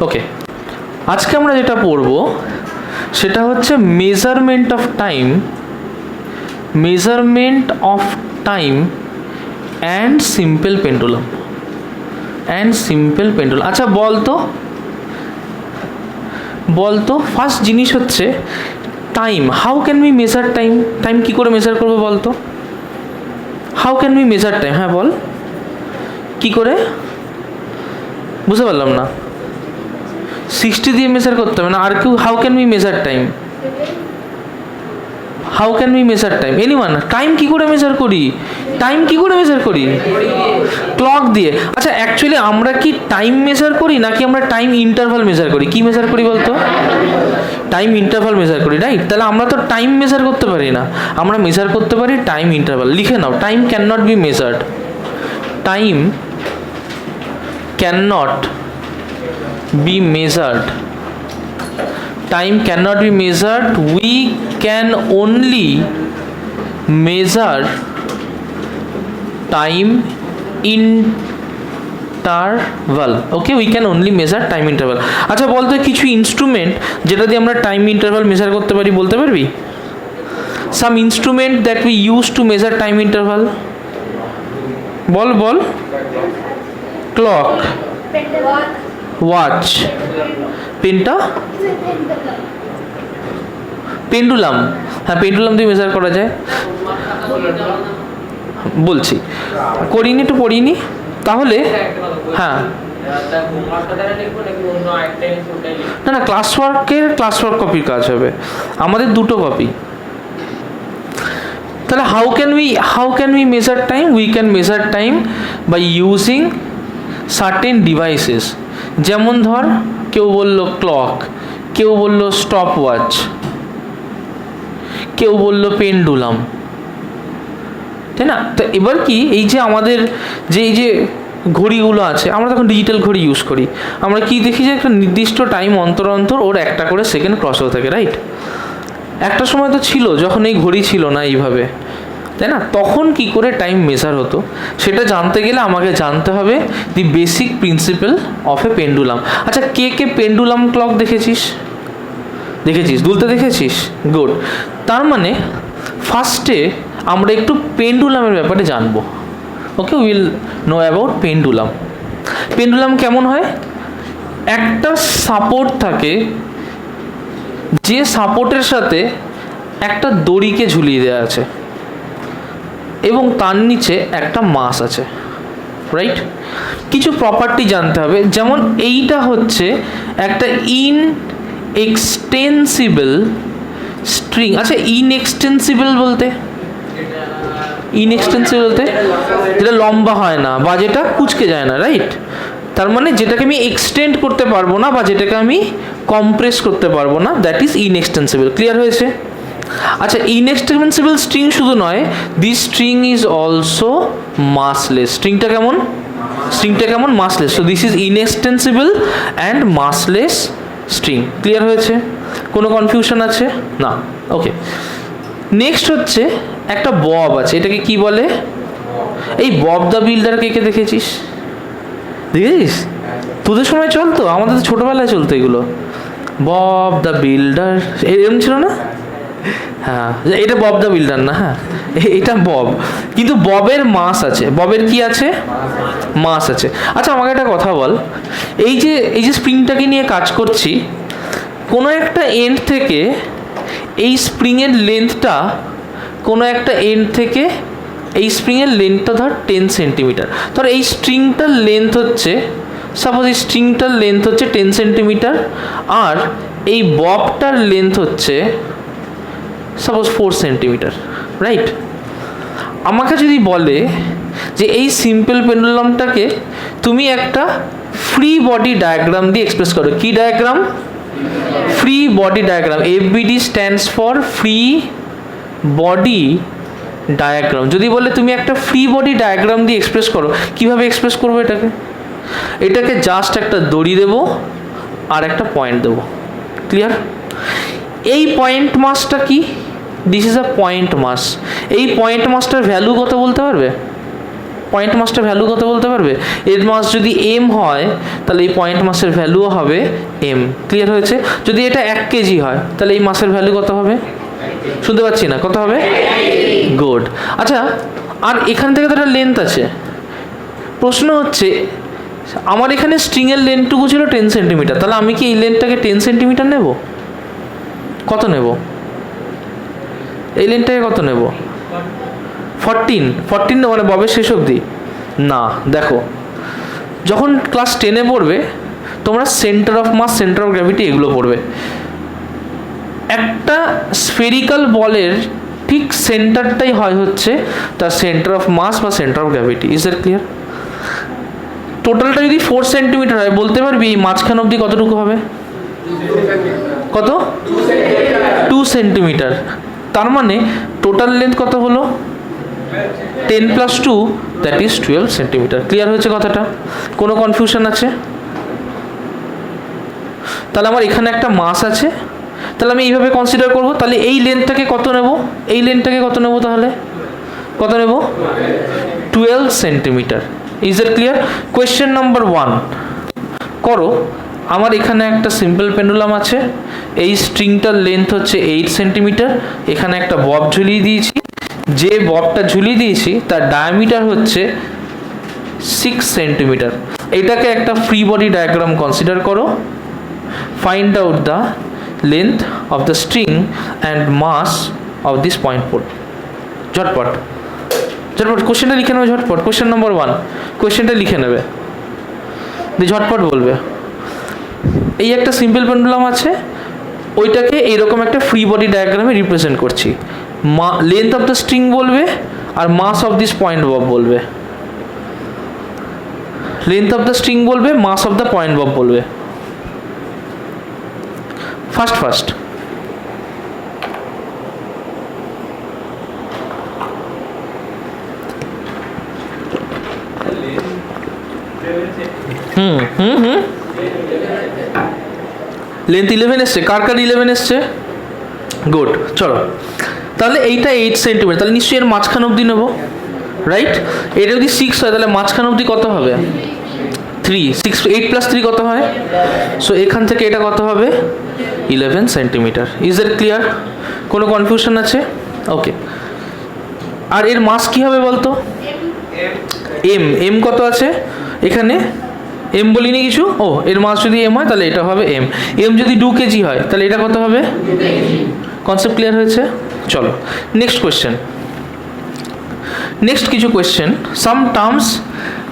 ওকে, আজকে আমরা যেটা পড়ব সেটা হচ্ছে measurement of time and simple pendulum আচ্ছা বলতো ফার্স্ট জিনিস হচ্ছে time. How can we measure time কী করে মেজার করবো বলতো? How can we measure time? হ্যাঁ বল, কী করে? বুঝতে পারলাম না। 60 দিয়ে মেজার করতে হবে না? আর কেউ? How can we measure time? Anyone? Time কী করে মেজার করি? ক্লক দিয়ে। আচ্ছা, অ্যাকচুয়ালি আমরা কি টাইম মেজার করি নাকি আমরা টাইম ইন্টারভাল মেজার করি? কি মেজার করি বলতো? টাইম ইন্টারভাল মেজার করি, রাইট? তাহলে আমরা তো টাইম মেজার করতে পারি না, আমরা মেজার করতে পারি টাইম ইন্টারভাল। লিখে নাও, time can not be measured. Time cannot be measured. Time cannot be measured. We can only measure time interval. Okay, we can only measure time interval. আচ্ছা বলতো কিছু ইনস্ট্রুমেন্ট যেটা দিয়ে আমরা টাইম ইন্টারভাল মেজার করতে পারি, বলতে পারবি? Some instrument that we use to measure time interval. Ball. Clock, watch, pendulum. হ্যাঁ, পেন্ডুলাম দিয়ে মেজার করা যায়। বলছি পড়িনি তাহলে। হ্যাঁ, না ক্লাস ওয়ার্ক কপির কাজ হবে, আমাদের দুটো কপি। তাহলে how can we measure time? We can measure time by using certain devices. যেমন ধর, কেউ বলল ক্লক, কেউ বলল স্টপ ওয়াচ, কেউ বলল পেন্ডুলাম, তাই না? তো এবার কি, এই যে আমাদের এই যে ঘড়িগুলো আছে, আমরা তখন ডিজিটাল ঘড়ি ইউজ করি, আমরা কি দেখি যে একটা নির্দিষ্ট টাইম অন্তর ওর একটা করে সেকেন্ড ক্রস হতে থাকে, রাইট? একটা সময় তো ছিল যখন এই ঘড়ি ছিল না এইভাবে, তাই না? তখন কি করে টাইম মেজার হতো সেটা জানতে গেলে আমাকে জানতে হবে দি basic principal of A pendulum. আচ্ছা, কে পেন্ডুলাম ক্লক দেখেছিস? দুলতে দেখেছিস? গুড। তার মানে ফার্স্টে আমরা একটু পেন্ডুলামের ব্যাপারে জানবো। ওকে, উইল নো অ্যাবাউট পেন্ডুলাম কেমন হয়? একটা সাপোর্ট থাকে, যে সাপোর্টের সাথে একটা দড়িকে ঝুলিয়ে দেওয়া আছে এবং তার নিচে একটা মাস আছে, রাইট? কিছু প্রপার্টি জানতে হবে, যেমন এইটা হচ্ছে একটা ইনএক্সটেন্সিবল স্ট্রিং। আচ্ছা, ইনএক্সটেন্সিবল বলতে যেটা লম্বা হয় না বা যেটা কুঁচকে যায় না, রাইট? তার মানে যেটাকে আমি এক্সটেন্ড করতে পারবো না বা যেটাকে আমি কম্প্রেস করতে পারবো না, দ্যাট ইজ ইনএক্সটেন্সিবল। ক্লিয়ার হয়েছে? আচ্ছা, ইনএক্সটেন্সিবল স্ট্রিং শুধু নয়, this string is also massless. স্ট্রিংটা কেমন? Massless. So this is inextensible and massless string. Clear হয়েছে? কোনো কনফিউশন আছে? না। ওকে, নেক্সট হচ্ছে একটা বব আছে, এটাকে কি বলে? এই বব দ্য বিল্ডার কে দেখেছিস? তোদের সময় চলতো, আমাদের তো ছোটবেলায় চলতো এগুলো। বব দ্য বিল্ডার এরকম ছিল না? হ্যাঁ, এটা বব দ্য বিল্ডার না, হ্যাঁ এটা বব, কিন্তু ববের মাস আছে। ববের কি আছে? মাস আছে। আচ্ছা, আমাকে একটা কথা বল, এই যে স্প্রিংটাকে নিয়ে কাজ করছি, কোনো একটা এন্ড থেকে এই স্প্রিংয়ের লেন্থটা, কোনো একটা এন্ড থেকে এই স্প্রিংয়ের লেন্থটা ধর 10 সেন্টিমিটার। ধর এই স্ট্রিংটার লেন্থ হচ্ছে, সাপোজ এই স্ট্রিংটার লেন্থ হচ্ছে 10 সেন্টিমিটার, আর এই ববটার লেন্থ হচ্ছে সাপোজ 4 সেন্টিমিটার, রাইট? আমাকে যদি বলে যে এই সিম্পল পেন্ডুলামটাকে তুমি একটা ফ্রি বডি ডায়াগ্রাম দিয়ে এক্সপ্রেস করো। কি diagram? Free body diagram. FBD stands for free body diagram. যদি বলে তুমি একটা ফ্রি বডি ডায়াগ্রাম দিয়ে এক্সপ্রেস করো, কিভাবে এক্সপ্রেস করবো এটাকে জাস্ট একটা দড়ি দেবো আর একটা পয়েন্ট দেবো। ক্লিয়ার? এই পয়েন্ট মাসটা কি? দিস ইজ আ পয়েন্ট মাস। এই পয়েন্ট মাসটার ভ্যালু কত বলতে পারবে? পয়েন্ট মাসটা ভ্যালু কত বলতে পারবে? এর মাস যদি এম হয় তাহলে এই পয়েন্ট মাসের ভ্যালুও হবে এম। ক্লিয়ার হয়েছে? যদি এটা 1 কেজি হয় তাহলে এই মাসের ভ্যালু কত হবে? শুনতে পাচ্ছি না, কত হবে? গুড। আচ্ছা, আর এখান থেকে তো একটা লেন্থ আছে। প্রশ্ন হচ্ছে আমার এখানে স্ট্রিংয়ের লেন্থটুকু ছিল 10 সেন্টিমিটার, তাহলে আমি কি এই লেন্থটাকে 10 সেন্টিমিটার নেব? কত নেব? এই লেন্থটাকে কত নেব? 14 মানে ববের শেষ অবধি না। দেখো, যখন ক্লাস 10-এ পড়বে তোমরা centre of mass, centre of gravity এগুলো পড়বে। একটা স্ফেরিক্যাল বলের ঠিক সেন্টারটাই হয় হচ্ছে তার সেন্টার অফ মাস বা centre of gravity. Is that clear? টোটালটা যদি 4 সেন্টিমিটার হয় বলতে পারবি এই মাঝখান অবধি কতটুকু হবে? কত? 2 সেন্টিমিটার। তার মানে টোটাল লেন্থ কত হলো? 10 + 2 দ্যাট ইজ 12 সেন্টিমিটার। ক্লিয়ার হয়েছে কথাটা? কোনো কনফিউশন আছে? তাহলে আমার এখানে একটা মাস আছে, তাহলে আমি এইভাবে কনসিডার করব। তাহলে এই লেন্থটাকে কত নেব? এই লেন্থটাকে কত নেব? তাহলে কত নেব? 12 centimetre. Is it clear? Question number 1 করো। আমার এখানে একটা সিম্পল পেন্ডুলাম আছে, এই স্ট্রিংটার লেন্থ হচ্ছে 8 সেন্টিমিটার। এখানে একটা বব ঝুলিয়ে দিয়েছি, যে ববটা ঝুলিয়ে দিয়েছি তার ডায়ামিটার হচ্ছে 6 সেন্টিমিটার। এটাকে একটা ফ্রি বডি ডায়াগ্রাম কনসিডার করো। Find out the length of the string and mass of this point pole. ঝটপট ঝটপট কোশ্চেনটা লিখে নেবে, ঝটপট। কোশ্চেন নাম্বার 1 কোশ্চেনটা লিখে নেবে, দিয়ে ঝটপট বলবে। এই একটা সিম্পল পেন্ডুলাম আছে, ওইটাকে এইরকম একটা ফ্রি বডি ডায়াগ্রামে রিপ্রেজেন্ট করছি। লেন্থ অফ দ্য স্ট্রিং বলবে আর মাস অফ দিস পয়েন্ট বব বলবে। লেন্থ অফ দ্য স্ট্রিং বলবে, মাস অফ দ্য পয়েন্ট বব বলবে। ফার্স্ট লেন্থ 11 এসছে। কার 11 এসছে? গুড। চলো, তাহলে এইটা 8 সেন্টিমিটার, তাহলে নিশ্চয়ই এর মাঝখান অবধি নেবো, রাইট? এটা যদি 6 হয় তাহলে মাঝখান অবধি কত হবে? 3। 8 + 3 কত হয়? সো এখান থেকে এটা কত হবে? 11 সেন্টিমিটার। Is that clear? কোনো কনফিউশন আছে? ওকে। আর এর মাস কি হবে বলতো? এম কত আছে এখানে? এম বলিনি কিছু। ও, এর মাস যদি এম হয় তাহলে এটা হবে এম যদি 2 কেজি হয় তাহলে এটা কত হবে? কনসেপ্ট ক্লিয়ার হয়েছে? চলো নেক্সট কোয়েশ্চেন। নেক্সট কিছু question some terms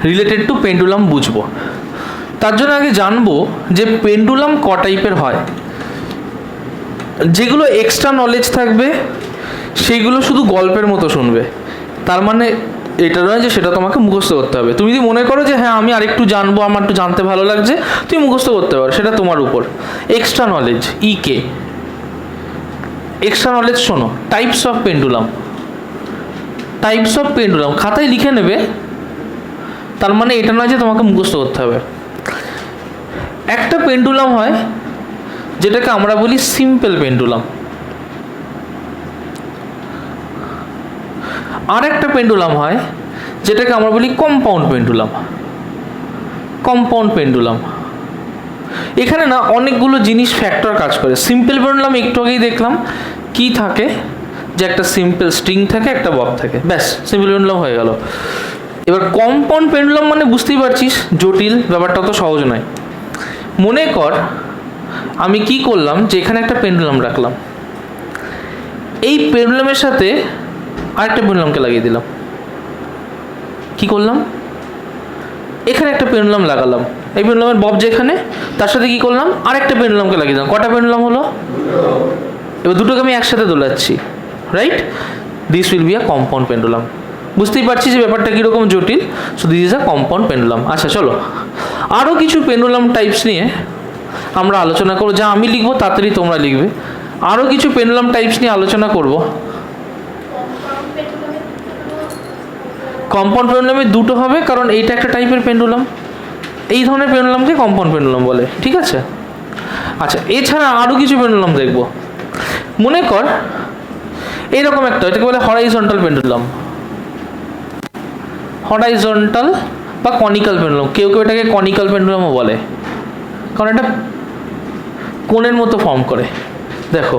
related to pendulum বুঝবো। তার জন্য আগে জানবো যে পেন্ডুলাম ক টাইপের হয়। যেগুলো এক্সট্রা নলেজ থাকবে সেগুলো শুধু গল্পের মতো শুনবে, তার মানে এটা নয় যে সেটা তোমাকে মুখস্থ করতে হবে। তুমি যদি মনে করো যে হ্যাঁ আমি আরেকটু জানবো, আমার একটু জানতে ভালো লাগছে, তুমি মুখস্থ করতে পারো, সেটা তোমার উপর। এক্সট্রা নলেজ ইকে এক্সট্রা নলেজ শোনো। Types of pendulum, types of pendulum খাতায় লিখে নেবে, তার মানে এটা নয় যে তোমাকে মুখস্থ করতে হবে। একটা পেন্ডুলাম হয় যেটাকে আমরা বলি সিম্পল পেন্ডুলাম, আর একটা পেন্ডুলাম হয় যেটাকে আমরা বলি কম্পাউন্ড পেন্ডুলাম। কম্পাউন্ড পেন্ডুলাম এখানে না অনেকগুলো জিনিস ফ্যাক্টর কাজ করে। সিম্পল পেন্ডুলাম একটু আগেই দেখলাম কি থাকে, যে একটা সিম্পল স্ট্রিং থাকে, একটা বব থাকে, ব্যাস সিম্পল পেন্ডুলাম হয়ে গেল। এবার কম্পাউন্ড পেন্ডুলাম মানে বুঝতেই পারছিস জটিল, ব্যাপারটা তো সহজ নয়। মনে কর আমি কি করলাম, যে এখানে একটা পেন্ডুলাম রাখলাম, এই পেন্ডুলামের সাথে আরেকটা পেন্ডুলামকে লাগিয়ে দিলাম। কি করলাম? এখানে একটা পেন্ডুলাম লাগালাম, এই পেন্ডুলামের বব যেখানে, তার সাথে কি করলাম? আরেকটা পেন্ডুলামকে লাগিয়ে দিলাম। কটা পেন্ডুলাম হলো? এবার দুটোকে আমি একসাথে দোলাচ্ছি, right? This will be a compound pendulum. বুঝতেই পারছি যে ব্যাপারটা কীরকম জটিল। So this is a compound pendulum. আচ্ছা চলো আরও কিছু পেন্ডুলাম টাইপস নিয়ে আমরা আলোচনা করবো, যা আমি লিখবো তাড়াতাড়ি তোমরা লিখবে। আরও কিছু পেন্ডুলাম টাইপস নিয়ে আলোচনা করব। কম্পাউন্ড পেন্ডুলামে দুটো হবে, কারণ এইটা একটা টাইপের পেন্ডুলাম, এই ধরনের পেন্ডুলামকে কম্পাউন্ড পেন্ডুলাম বলে, ঠিক আছে? আচ্ছা, এছাড়া আরও কিছু পেন্ডুলাম দেখব। মনে কর এইরকম একটা, এটাকে বলে হরাইজন্টাল পেন্ডুলাম। হরাইজন্টাল বা কনিক্যাল পেন্ডুলাম, কেউ কেউ এটাকে কনিক্যাল পেন্ডুলামও বলে, কারণ এটা কোণের মতো ফর্ম করে। দেখো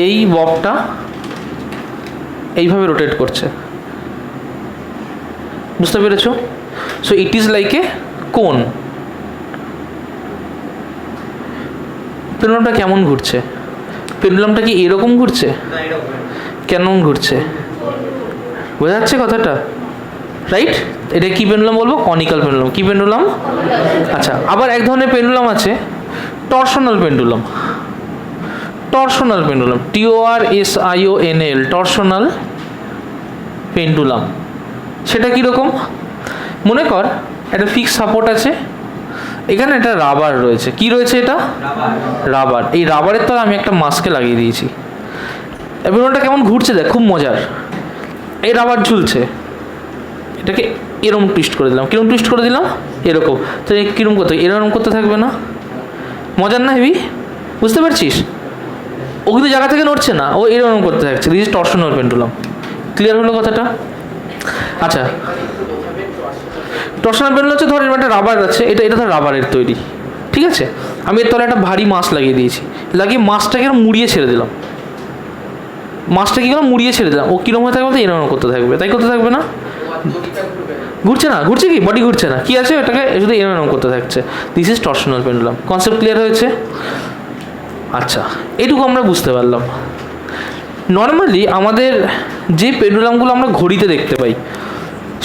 এই ববটা এইভাবে রোটেট করছে, বুঝতে পেরেছো? So it is like a কোন। পেন্ডুলামটা কেমন ঘুরছে? পেন্ডুলামটা কি এরকম ঘুরছে? কেমন ঘুরছে? বোঝা যাচ্ছে কথাটা, রাইট? এটা কি পেন্ডুলাম বলবো? Conical pendulum. কি পেন্ডুলাম? আচ্ছা, আবার এক ধরনের পেন্ডুলাম আছে torsional pendulum. Torsional pendulum, TORSIONAL, torsional pendulum. সেটা কীরকম? মনে কর একটা ফিক্স সাপোর্ট আছে, এখানে একটা রাবার রয়েছে। কি রয়েছে? এটা রাবার। এই রাবারের তলায় আমি একটা মাস্কে লাগিয়ে দিয়েছি। পেন্ডুলামটা কেমন ঘুরছে দেখ, খুব মজার। এই রাবার ঝুলছে, এটাকে এরকম টুইস্ট করে দিলাম। কিরকম টুইস্ট করে দিলাম? এরকম। তো কিরকম করতে, এরকম করতে থাকবে না? মজার না হেবি? বুঝতে পারছিস? ও কিন্তু জায়গা থেকে নড়ছে না, ও এরকম করতে থাকছে। This is torsional pendulum. Clear হলো কথাটা? আচ্ছা, টরশনাল পেন্ডুলাম হচ্ছে, ধর একটা রাবার আছে, এটা ধর রাবারের তৈরি, ঠিক আছে? আমি এর তলায় একটা ভারী মাছ লাগিয়ে দিয়েছি, লাগিয়ে মাছটাকে মুড়িয়ে ছেড়ে দিলাম। মাছটা কী করলাম? মুড়িয়ে ছেড়ে দিলাম। ও কীরকম হয়ে থাকবে? বলতে এরকম করতে থাকবে, তাই করতে থাকবে না? ঘুরছে না? ঘুরছে কি? বডি ঘুরছে না, কি আছে? ওটাকে শুধু এরকম করতে থাকছে। This is torsional pendulum. Concept clear হয়েছে? আচ্ছা, এটুকু আমরা বুঝতে পারলাম। নর্মালি আমাদের যে পেন্ডুলামগুলো আমরা ঘড়িতে দেখতে পাই,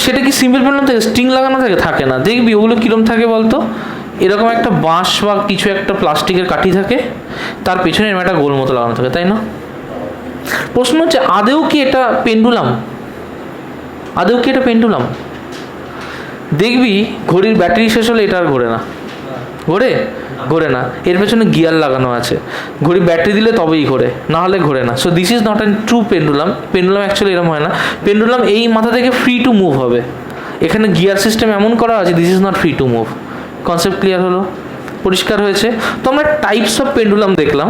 সেটা কি সিম্পল পেন্ডুলাম থাকে? স্ট্রিং লাগানো থাকে? থাকে না। দেখবি ওগুলো কীরকম থাকে বলতো? এরকম একটা বাঁশ বা কিছু একটা প্লাস্টিকের কাঠি থাকে, তার পেছনে এরকম একটা গোল মতো লাগানো থাকে, তাই না? প্রশ্ন হচ্ছে, আদেও কি এটা পেন্ডুলাম? আদেও কি এটা পেন্ডুলাম? দেখবি ঘড়ির ব্যাটারি শেষ হলে এটা আর ঘোরে না। ঘোরে? ঘোরে না। এর পেছনে গিয়ার লাগানো আছে, ঘড়ি ব্যাটারি দিলে তবেই ঘোরে, না হলে ঘোরে না। So this is not an true pendulum. Pendulum actually এরকম হয় না। পেন্ডুলাম এই মাথা থেকে ফ্রি টু মুভ হবে, এখানে গিয়ার সিস্টেম এমন করা আছে, this is not free to move. Concept clear হলো? পরিষ্কার হয়েছে? তো আমরা টাইপস অফ পেন্ডুলাম দেখলাম।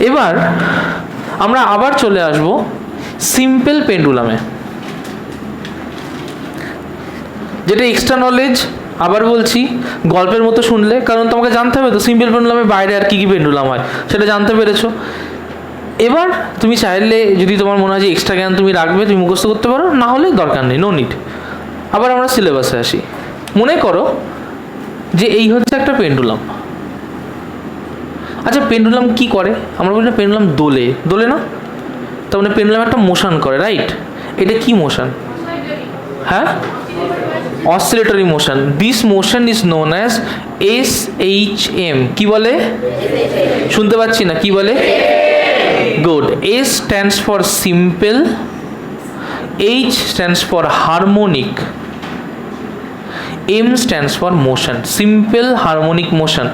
এবার আমরা আবার চলে আসবো সিম্পল পেন্ডুলামে, যেটা এক্সট্রা নলেজ। আবার বলছি, গল্পের মতো শুনলে, কারণ তোমাকে জানতে হবে তো সিম্পল পেন্ডুলামের বাইরে আর কী কী পেন্ডুলাম হয়, সেটা জানতে পেরেছো। এবার তুমি চাইলে, যদি তোমার মনে হয় যে এক্সট্রা জ্ঞান তুমি রাখবে, তুমি মুখস্থ করতে পারো, না হলে দরকার নেই, নো নিড। আবার আমরা সিলেবাসে আসি। মনে করো যে এই হচ্ছে একটা পেন্ডুলাম। আচ্ছা, পেন্ডুলাম কি করে? আমরা বলি না পেন্ডুলাম দোলে, দোলে না? তার মানে পেন্ডুলাম একটা মোশন করে, রাইট? এটা কি মোশন? হ্যাঁ, oscillatory motion. This motion is known as SHM। কি বলে? শুনতে পাচ্ছি না, কি বলে? Good. S stands for simple, H stands for harmonic, M stands for motion. Simple harmonic motion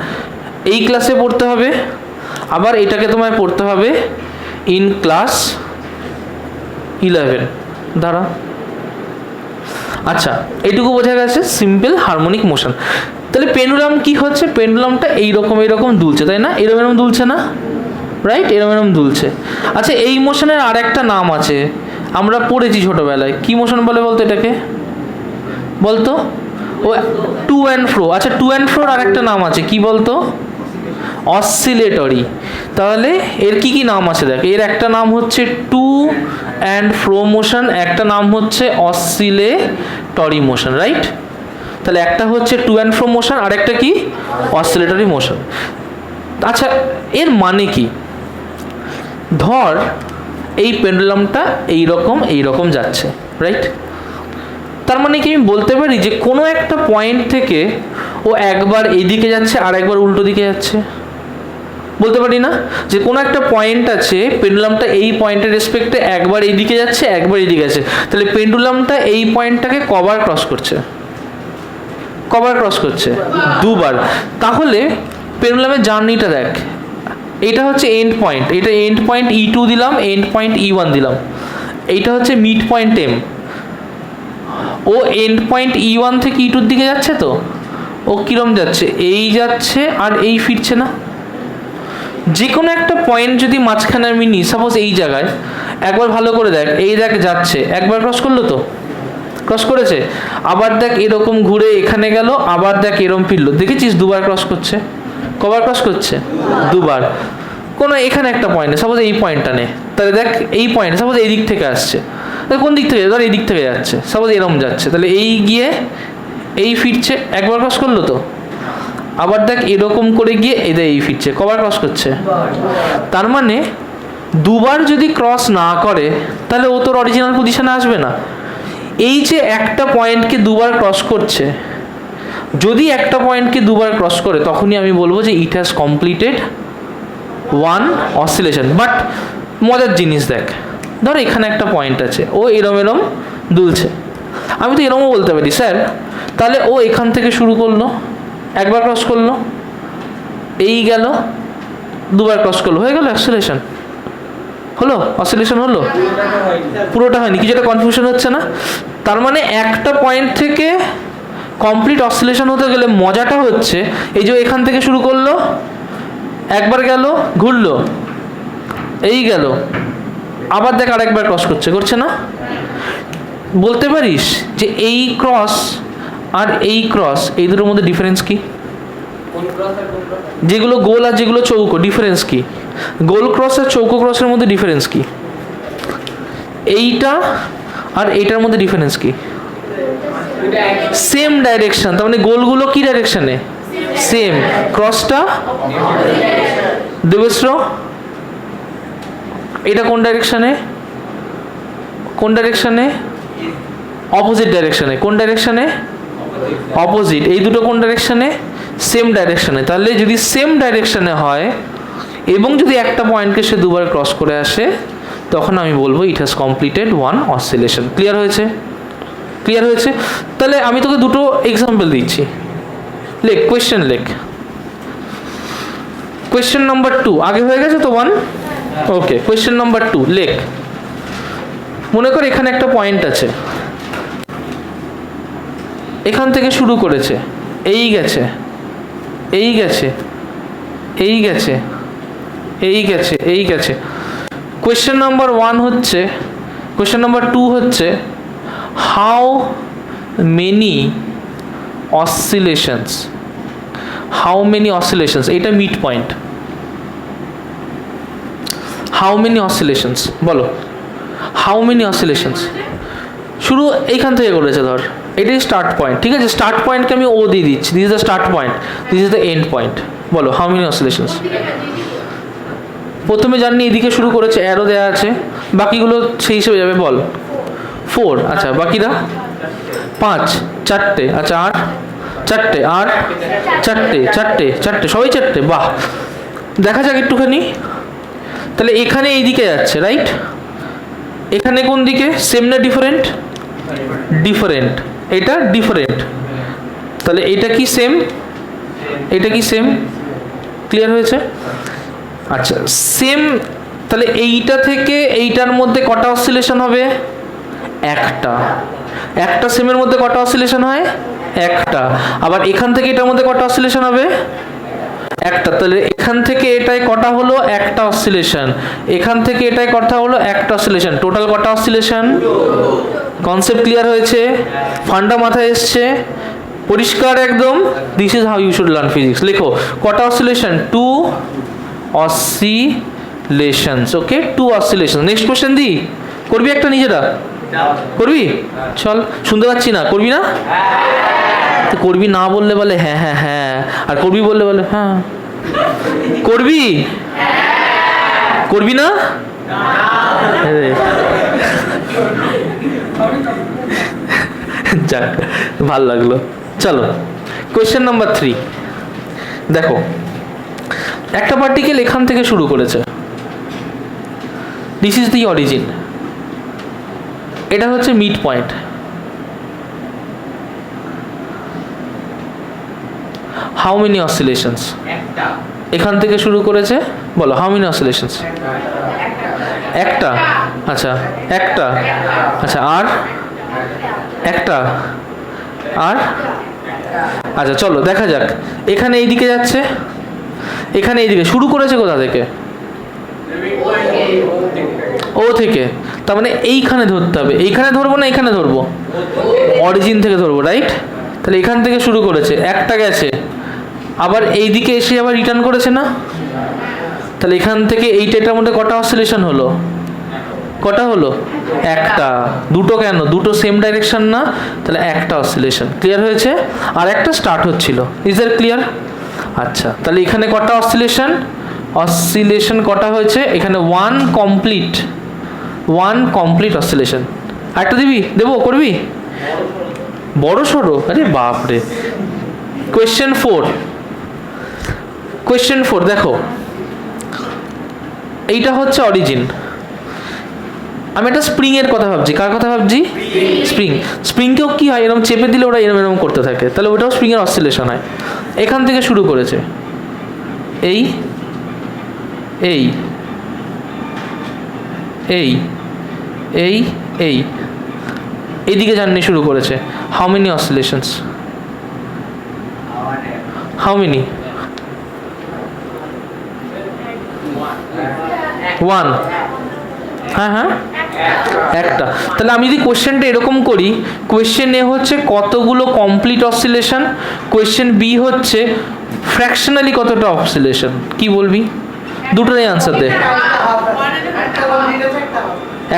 এই ক্লাসে পড়তে হবে, আবার এটাকে তোমায় পড়তে হবে ইন ক্লাস 11 দ্বারা। আচ্ছা, এইটুকু বোঝা গেছে সিম্পল হারমোনিক মোশন। তাহলে পেন্ডুলাম কি হচ্ছে? পেন্ডুলামটা এইরকম দুলছে, তাই না? এরকম দুলছে না, রাইট? এরকম দুলছে। আচ্ছা, এই মোশনের আর একটা নাম আছে, আমরা পড়েছি ছোটবেলায়। কি মোশন বলে বলতো এটাকে? বলতো? ও টু অ্যান্ড ফ্রো। আচ্ছা, টু অ্যান্ড ফ্রোর আর একটা নাম আছে, কি বলতো? অসিলেটরি। তাহলে এর কি কি নাম আছে দেখ। এর একটা নাম হচ্ছে টু অ্যান্ড ফ্রো মোশন, একটা নাম হচ্ছে অসিলেটরি মোশন, রাইট? তাহলে একটা হচ্ছে টু অ্যান্ড ফ্রো মোশন, আর একটা কি? Oscillatory motion. আচ্ছা, এর মানে কি? ধর এই পেন্ডুলামটা এইরকম যাচ্ছে, রাইট? তার মানে কি আমি বলতে পারি যে কোনো একটা পয়েন্ট থেকে ও একবার এইদিকে যাচ্ছে আর একবার উল্টো দিকে যাচ্ছে? বলতে পারি না? যে কোনো একটা পয়েন্ট আছে, পেন্ডুলামটা এই পয়েন্টের রেসপেক্টে একবার এইদিকে যাচ্ছে, একবার এইদিকে যাচ্ছে। তাহলে পেন্ডুলামটা এই পয়েন্টটাকে কবার ক্রস করছে? কবার ক্রস করছে? দুবার। তাহলে পেন্ডুলামের জার্নিটা দেখ। এইটা হচ্ছে এন্ড পয়েন্ট, এটা এন্ড পয়েন্ট E2 দিলাম, এন্ড পয়েন্ট E1 দিলাম। এইটা হচ্ছে মিড পয়েন্ট M। ও এন্ড পয়েন্ট E1 থেকে E2 দিকে যাচ্ছে, তো ও কিরম যাচ্ছে? এই যাচ্ছে আর এই ফিরছে না? যে কোনো একটা পয়েন্ট যদি মাঝখানে আমি নিই, সাপোজ এই জায়গায়, একবার ভালো করে দেখ, এই দেখ যাচ্ছে, একবার ক্রস করলো তো, ক্রস করেছে, আবার দেখ এরকম ঘুরে এখানে গেল, আবার দেখ এরকম ফিরলো, দেখেছিস দুবার ক্রস করছে। কবার ক্রস করছে? দুবার। কোনো এখানে একটা পয়েন্টে, সাপোজ এই পয়েন্টটা নে, তাহলে দেখ এই পয়েন্ট সাপোজ এই দিক থেকে আসছে, কোন দিক থেকে, ধর এই দিক থেকে যাচ্ছে, সাপোজ এরকম যাচ্ছে, তাহলে এই গিয়ে এই ফিরছে, একবার ক্রস করলো তো, আবার দেখ এরকম করে গিয়ে এদের এই ফিরছে, কবার ক্রস করছে? তার মানে দুবার যদি ক্রস না করে তাহলে ও তোর অরিজিনাল পজিশনে আসবে না। এই যে একটা পয়েন্টকে দুবার ক্রস করছে, যদি একটা পয়েন্টকে দুবার ক্রস করে তখনই আমি বলবো যে it has completed one oscillation. But মজার জিনিস দেখ, ধর এখানে একটা পয়েন্ট আছে, ও এরম এরম দুলছে, আমি তো এরমও বলতে পারি স্যার, তাহলে ও এখান থেকে শুরু করলো, একবার ক্রস করলো, এই গেল, দুবার ক্রস করলো, হয়ে গেল অ্যাক্সিলেশন, হলো অসিলেশন হলো, পুরোটা হয়নি। কিছুটা কনফিউশন হচ্ছে না? তার মানে একটা পয়েন্ট থেকে কমপ্লিট অসিলেশন হতে গেলে মজাটা হচ্ছে এই যে এখান থেকে শুরু করলো, একবার গেল, ঘুরলো, এই গেল, আবার দেখ আরেকবার ক্রস করছে, করছে না? বলতে পারিস যে এই ক্রস আর এই ক্রস, এই দুটোর মধ্যে ডিফারেন্স কি? যেগুলো গোল আর যেগুলো চৌকো, ডিফারেন্স কি? গোল ক্রস আর চৌকো ক্রসের মধ্যে ডিফারেন্স কি? এইটা আর এইটার মধ্যে ডিফারেন্স কি? সেম ডাইরেকশন, তার মানে গোলগুলো কি ডাইরেকশনে? সেম। ক্রসটা দেবশ্র, এটা কোন ডাইরেকশনে? কোন ডাইরেকশনে? অপোজিট ডাইরেকশনে। কোন ডাইরেকশনে? অপোজিট। এই দুটো কোন ডাইরেকশনে? সেম ডাইরেকশনে। তাহলে যদি সেম ডাইরেকশনে হয় এবং যদি একটা পয়েন্টকে সে দুবার ক্রস করে আসে, তখন আমি বলবো it has completed one oscillation. Clear হয়েছে? ক্লিয়ার হয়েছে? তাহলে আমি তোকে দুটো এক্সাম্পল দিচ্ছি, লেখ, কোয়েশ্চেন লেখ। কোয়েশ্চেন নাম্বার 2 আগে হয়ে গেছে তো 1, ওকে। কোয়েশ্চেন নাম্বার 2 লেখ। মনে কর এখানে একটা পয়েন্ট আছে, এখান থেকে শুরু করেছে, এই গেছে, এই গেছে, এই গেছে, এই গেছে, এই গেছে। কোয়েশ্চেন নাম্বার 1 হচ্ছে, কোয়েশ্চেন নাম্বার 2 হচ্ছে how many oscillations, how many oscillations, এটা mid point. How many oscillations বলো, হাউ মেনি অসিলেশনস। শুরু এইখান থেকে করেছে, ধর এটাই স্টার্ট পয়েন্ট, ঠিক আছে? স্টার্ট পয়েন্টকে আমি ও দিয়ে দিচ্ছি, this is the start point, this is the end point. বলো হাউ মেনি অসিলেশনস। প্রথমে জানি এদিকে শুরু করেছে, অ্যারো দেওয়া আছে, বাকিগুলো সেই হিসেবে যাবে। বল 4, আচ্ছা বাকিরা 5, 4টে, আচ্ছা আর 4টে, আর 4টে, 4টে, 4টে, সবাই 4টে, বাহ। দেখা যাক একটুখানি, তাহলে এখানে এই দিকে যাচ্ছে, রাইট? এখানে কোন দিকে? সেম না ডিফারেন্ট? ডিফারেন্ট। এটা ডিফারেন্ট, তাহলে এটা কি সেম? এটা কি সেম? ক্লিয়ার হয়েছে? আচ্ছা সেম, তাহলে এইটা থেকে এইটার মধ্যে কটা অসিলেশন হবে? একটা। একটা সেমের মধ্যে কটা অসিলেশন হয়? একটা। আবার এখান থেকে এটার মধ্যে কটা অসিলেশন হবে? একটা। তাহলে এখান থেকে এটাই কটা হলো? একটা অসিলেশন। এখান থেকে এটাই কটা হলো? একটা অসিলেশন। টোটাল কটা অসিলেশন? কনসেপ্ট ক্লিয়ার হয়েছে? ফান্ডা মাথায় এসছে? পরিষ্কার একদম? This is how you should learn physics. লেখো কটা oscillation? 2 oscillations. Okay, 2 oscillation. Next question দি, করবি একটা নিজেরা? করবি? চল, শুনতে পাচ্ছি না, করবি না? তো করবি না বললে বলে হ্যাঁ হ্যাঁ হ্যাঁ, আর করবি বললে বলে হ্যাঁ। করবি? করবি না? যাক, ভাল লাগলো। চলো কোয়েশ্চেন নাম্বার 3 দেখো। একটা পার্টিকেল এখান থেকে শুরু করেছে, দিস ইজ দি অরিজিন, এটা হচ্ছে মিড পয়েন্ট। How many অসিলেশনস? এখান থেকে শুরু করেছে, বলো হাউ মেনি অসিলেশনস? একটা। আচ্ছা একটা, আচ্ছা আর একটা, আর আচ্ছা চলো দেখা যাক। এখানে এইদিকে যাচ্ছে, এখানে এইদিকে শুরু করেছে কোথা থেকে? ও থেকে, তার মানে এইখানে ধরতে হবে। এইখানে ধরবো না এখানে ধরবো? অরিজিন থেকে ধরবো, রাইট? তাহলে এখান থেকে শুরু করেছে, একটা গেছে, আবার এই দিকে এসে আবার রিটার্ন করেছে না? তাহলে এখান থেকে এইটার মধ্যে কটা অসিলেশন হলো? কটা হলো? একটা। দুটো কেন? দুটো সেম ডাইরেকশন না, তাহলে একটা অসিলেশন। ক্লিয়ার হয়েছে? আর একটা স্টার্ট হচ্ছিল। Is that clear? আচ্ছা, তাহলে এখানে কটা অসিলেশন? অসিলেশন কটা হয়েছে এখানে? One complete oscillation. আরেকটা দিবি? দেবো? করবি? বড় সড়ো? আরে বাপরে। কোয়েশ্চেন 4 দেখো, এইটা হচ্ছে অরিজিন। আমি একটা স্প্রিং এর কথা ভাবছি। কার কথা ভাবছি? স্প্রিংকেও কি হয়, এরকম চেপে দিলে ওরা এরকম করতে থাকে, তাহলে ওটাও স্প্রিং এর অসিলেশন হয়। এখান থেকে শুরু করেছে, এই এই এই এই এই এইদিকে জার্নি শুরু করেছে। How many oscillations? How many? 1। হ্যাঁ, একটা। তাহলে আমি যদি কোশ্চেনটা এরকম করি, কোশ্চেন এ হচ্ছে কতগুলো কমপ্লিট অসিলেশন, কোশ্চেন বি হচ্ছে ফ্র্যাকশনালি কতটা অসিলেশন। কি বলবি? দুটোরই আনসার দে।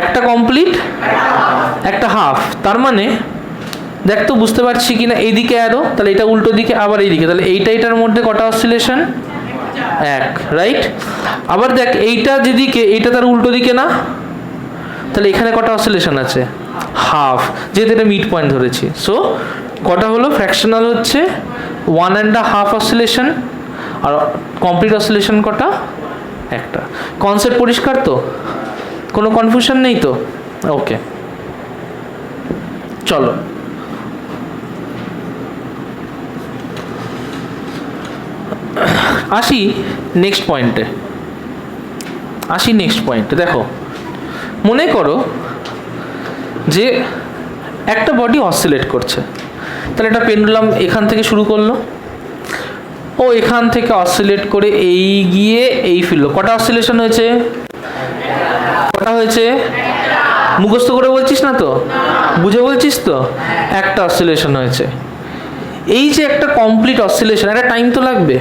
একটা কমপ্লিট, একটা হাফ। তার মানে দেখ তো বুঝতে পারছি কিনা, এইদিকে অ্যারো, তাহলে এটা উল্টো দিকে, আবার এইদিকে, তাহলে এইটার মধ্যে কটা অসিলেশন? এক, রাইট? আবার দেখ এইটা যেদিকে, এইটা তার উল্টো দিকে না, তাহলে এখানে কটা অসিলেশন আছে? হাফ, যেহেতু এটা মিড পয়েন্ট ধরেছি। সো কটা হলো? ফ্র্যাকশনাল হচ্ছে 1.5 অসিলেশন, আর কমপ্লিট অসিলেশন কটা? একটা। কনসেপ্ট পরিষ্কার তো? কোনো কনফিউশন নেই তো? ওকে, চলো আসি নেক্সট পয়েন্টে। দেখো, মনে করো যে একটা বডি অসিলেট করছে। তাহলে একটা পেন্ডুলাম এখান থেকে শুরু করলো, ও এখান থেকে অসিলেট করে এই গিয়ে এই ফিরলো। কটা অসিলেশন হয়েছে? কটা হয়েছে? মুখস্থ করে বলছিস না তো? বুঝে বলছিস তো? একটা অসিলেশন হয়েছে। এই যে একটা কমপ্লিট অসিলেশন, একটা টাইম তো লাগবে,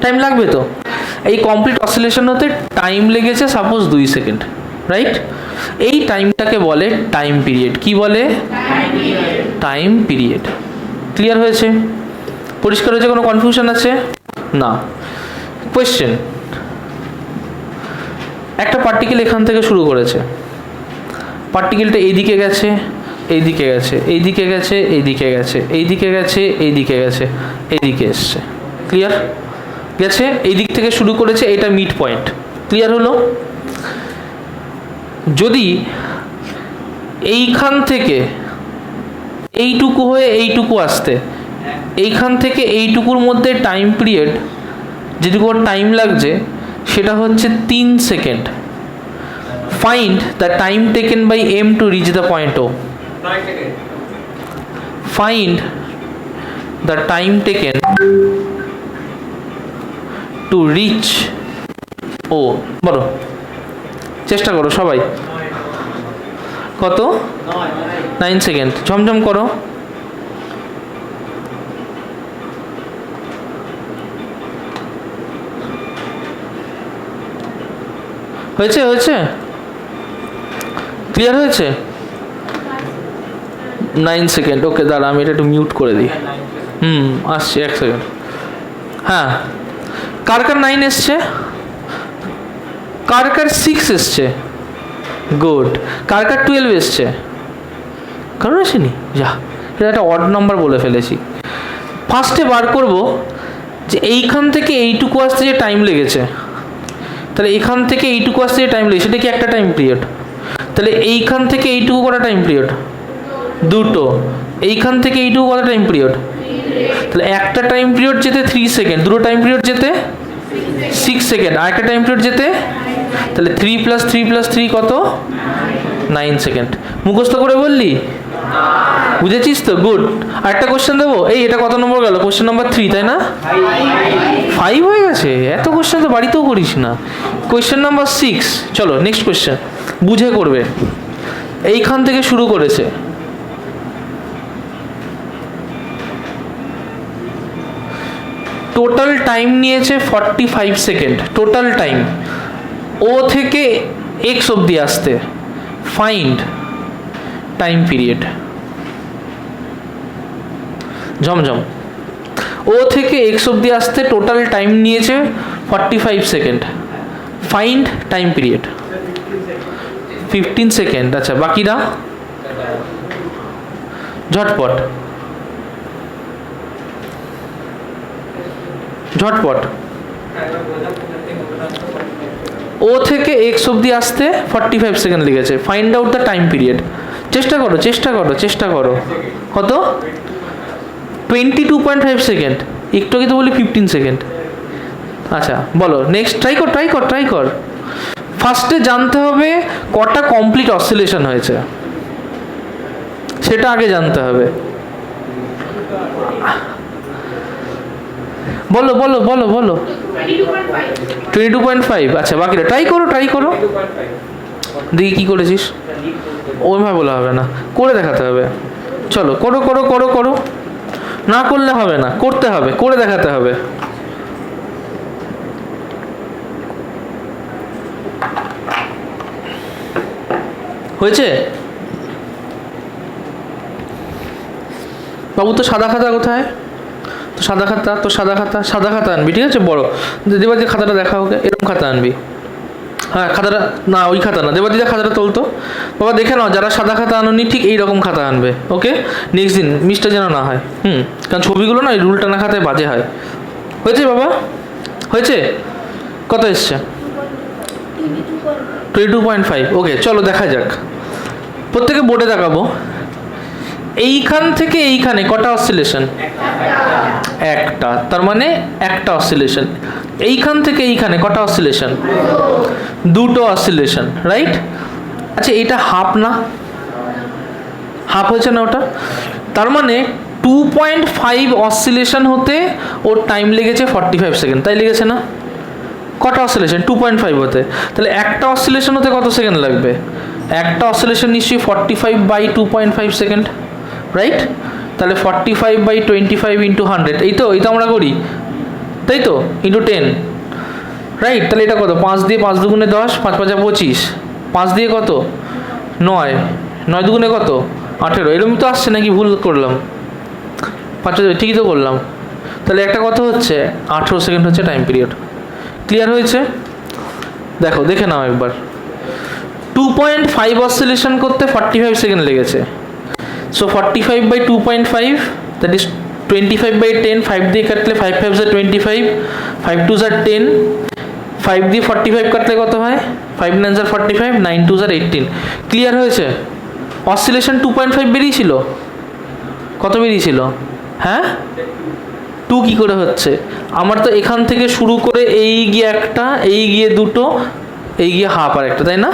টাইম লাগবে তো? এই কমপ্লিট অসিলেশন হতে টাইম লেগেছে সাপোজ 2 সেকেন্ড, রাইট? এই টাইমটাকে বলে টাইম পিরিয়ড। কি বলে? Time period. ক্লিয়ার হয়েছে? পরিষ্কার হয়েছে? কোনো কনফিউশন আছে? না। কোয়েশ্চেন, একটা পার্টিকেল এখান থেকে শুরু করেছে, পার্টিকেলটা এইদিকে গেছে, এইদিকে গেছে, এইদিকে গেছে, এইদিকে গেছে, এইদিকে গেছে, এইদিকে গেছে, এইদিকে এসছে। ক্লিয়ার? গেছে, এই দিক থেকে শুরু করেছে, এটা মিড পয়েন্ট। ক্লিয়ার হলো? যদি এইখান থেকে এইটুকু হয়ে এইটুকু আসতে, এইখান থেকে এইটুকুর মধ্যে টাইম পিরিয়ড যেটুকু টাইম লাগছে সেটা হচ্ছে 3 second. Find the time taken by M to reach the point O. Find the time taken to reach O. বলো, চেষ্টা করো সবাই। কত? 9 সেকেন্ড। ঝমঝম করো। হয়েছে? ক্লিয়ার হয়েছে? 9 সেকেন্ড। ওকে, দাঁড়া আমি এটা একটু মিউট করে দিই। আসছে, 1 সেকেন্ড। হ্যাঁ, কার 9 এসছে? কার 6 এসছে? গুড। কার 12 এসছে? কারণ আসেনি? যা, এটা একটা অড নাম্বার বলে ফেলেছি। ফার্স্টে বার করব যে এইখান থেকে এইটুকু আসতে যে টাইম লেগেছে, তাহলে এখান থেকে এইটুকু আসতে যে টাইম লেগেছে সেটা কি একটা টাইম পিরিয়ড? তাহলে এইখান থেকে এইটুকু কটা টাইম পিরিয়ড? দুটো। এইখান থেকে এইটুকু কটা টাইম পিরিয়ড? তাহলে একটা টাইম পিরিয়ড যেতে 3 সেকেন্ড, দুটো টাইম পিরিয়ড যেতে 6 সেকেন্ড, আর একটা টাইম পিরিয়ড যেতে, তাহলে 3 + 3 + 3 কত? 9 সেকেন্ড। মুখস্থ করে বললি? বুঝেছিস তো? গুড। আরেকটা কোশ্চেন দেবো। এই এটা কত নম্বর গেল? কোশ্চেন নাম্বার 3, তাই না? 5 হয়ে গেছে? এত কোশ্চেন তো বাড়িতেও করিস না। কোয়েশ্চেন নাম্বার 6, চলো নেক্সট কোয়েশ্চেন, বুঝে করবে। এইখান থেকে শুরু করেছে, টোটাল টাইম নিয়েছে 45 সেকেন্ড, টোটাল টাইম ও থেকে এক্স অবধি আসতে। Find time period. ঝমঝম, ও থেকে এক্স অবধি আসতে টোটাল টাইম নিয়েছে 45 second. Find time period 15 second. আচ্ছা, বাকিরা ঝটপট ঝটপট। ও থেকে এক্স অবধি আসতে 45 সেকেন্ড লেগেছে। Find out the time period. চেষ্টা করো চেষ্টা করো চেষ্টা করো। কত? 22.5 সেকেন্ড। একটু আগে তো বলি 15 সেকেন্ড। আচ্ছা বলো, নেক্সট ট্রাই কর ট্রাই কর ট্রাই কর। ফার্স্টে জানতে হবে কটা কমপ্লিট অসিলেশন হয়েছে, সেটা আগে জানতে হবে। বলো বলো বলো বলো। 22.5। আচ্ছা, বাকিটা ট্রাই করো ট্রাই করো। দেখি কি করেছিস। ওইভাবে বলা হবে না, করে দেখাতে হবে। চলো করো করো করো করো। না করলে হবে না, করতে হবে, করে দেখাতে হবে। হয়েছে? বাবু তো সাদা খাতা কোথায়? তো সাদা খাতা, তো সাদা খাতা, সাদা খাতা আনবি, ঠিক আছে? বড় দেবাদি খাতাটা দেখা, ওকে এরকম খাতা আনবি। হ্যাঁ খাতাটা না, ওই খাতা না, দেবাদিদা খাতাটা তোলতো। বাবা দেখে নাও, যারা সাদা খাতা আনোনি ঠিক এইরকম খাতা আনবে, ওকে? নেক্সট দিন মিসটা যেন না হয়। কারণ ছবিগুলো না রুল টানা খাতায় বাজে হয়। হয়েছে বাবা? হয়েছে? কত এসছে? 22.5। ওকে, চলো দেখা যাক। প্রত্যেকে বোর্ডে দেখাবো। এইখান থেকে এইখানে কটা অসিলেশন? একটা। তার মানে একটা অসিলেশন। এইখান থেকে এইখানে কটা অসিলেশন? দুটো অসিলেশন, রাইট? আচ্ছা, এটা হাফ না? হাফ হয়েছে না ওটা? তার মানে 2.5 অসিলেশন হতে ওর টাইম লেগেছে 45 সেকেন্ড, তাই লেগেছে না? কটা অসিলেশন? 2.5 হতে। তাহলে একটা অসিলেশন হতে কত সেকেন্ড লাগবে? একটা অসিলেশন নিশ্চয়ই 45/2.5 সেকেন্ড, রাইট? তাহলে 45/25 ইন্টু 100, এই তো আমরা করি, তাই তো? Into 10, right? তাহলে এটা কত? 5 দিয়ে 5 দুগুণে 10, 5 5 25, 5 দিয়ে কত? 9, 9 দুগুণে কত? 18। এরকম তো আসছে নাকি ভুল করলাম? 5 ঠিকই তো করলাম। তাহলে একটা কথা হচ্ছে 18 সেকেন্ড হচ্ছে টাইম পিরিয়ড। ক্লিয়ার হয়েছে? দেখো, দেখে নাও একবার। 2.5 অসিলেশন করতে 45 সেকেন্ড লেগেছে। So 45/2.5, that is 25/10। 5 দিয়ে কাটলে 5 5 are 25, 5 2 are 10, 5 দিয়ে 45 কাটলে কত হয়? 5 9 are 45, 9 2 are 18। ক্লিয়ার হয়েছে? অসিলেশন 2.5 বেরিয়েছিল। কত বেরিয়েছিল? হ্যাঁ, 2 কি করে হচ্ছে? আমার তো এখান থেকে শুরু করে এই গিয়ে একটা, এই গিয়ে দুটো, এই গিয়ে হাফ আর একটা, তাই না?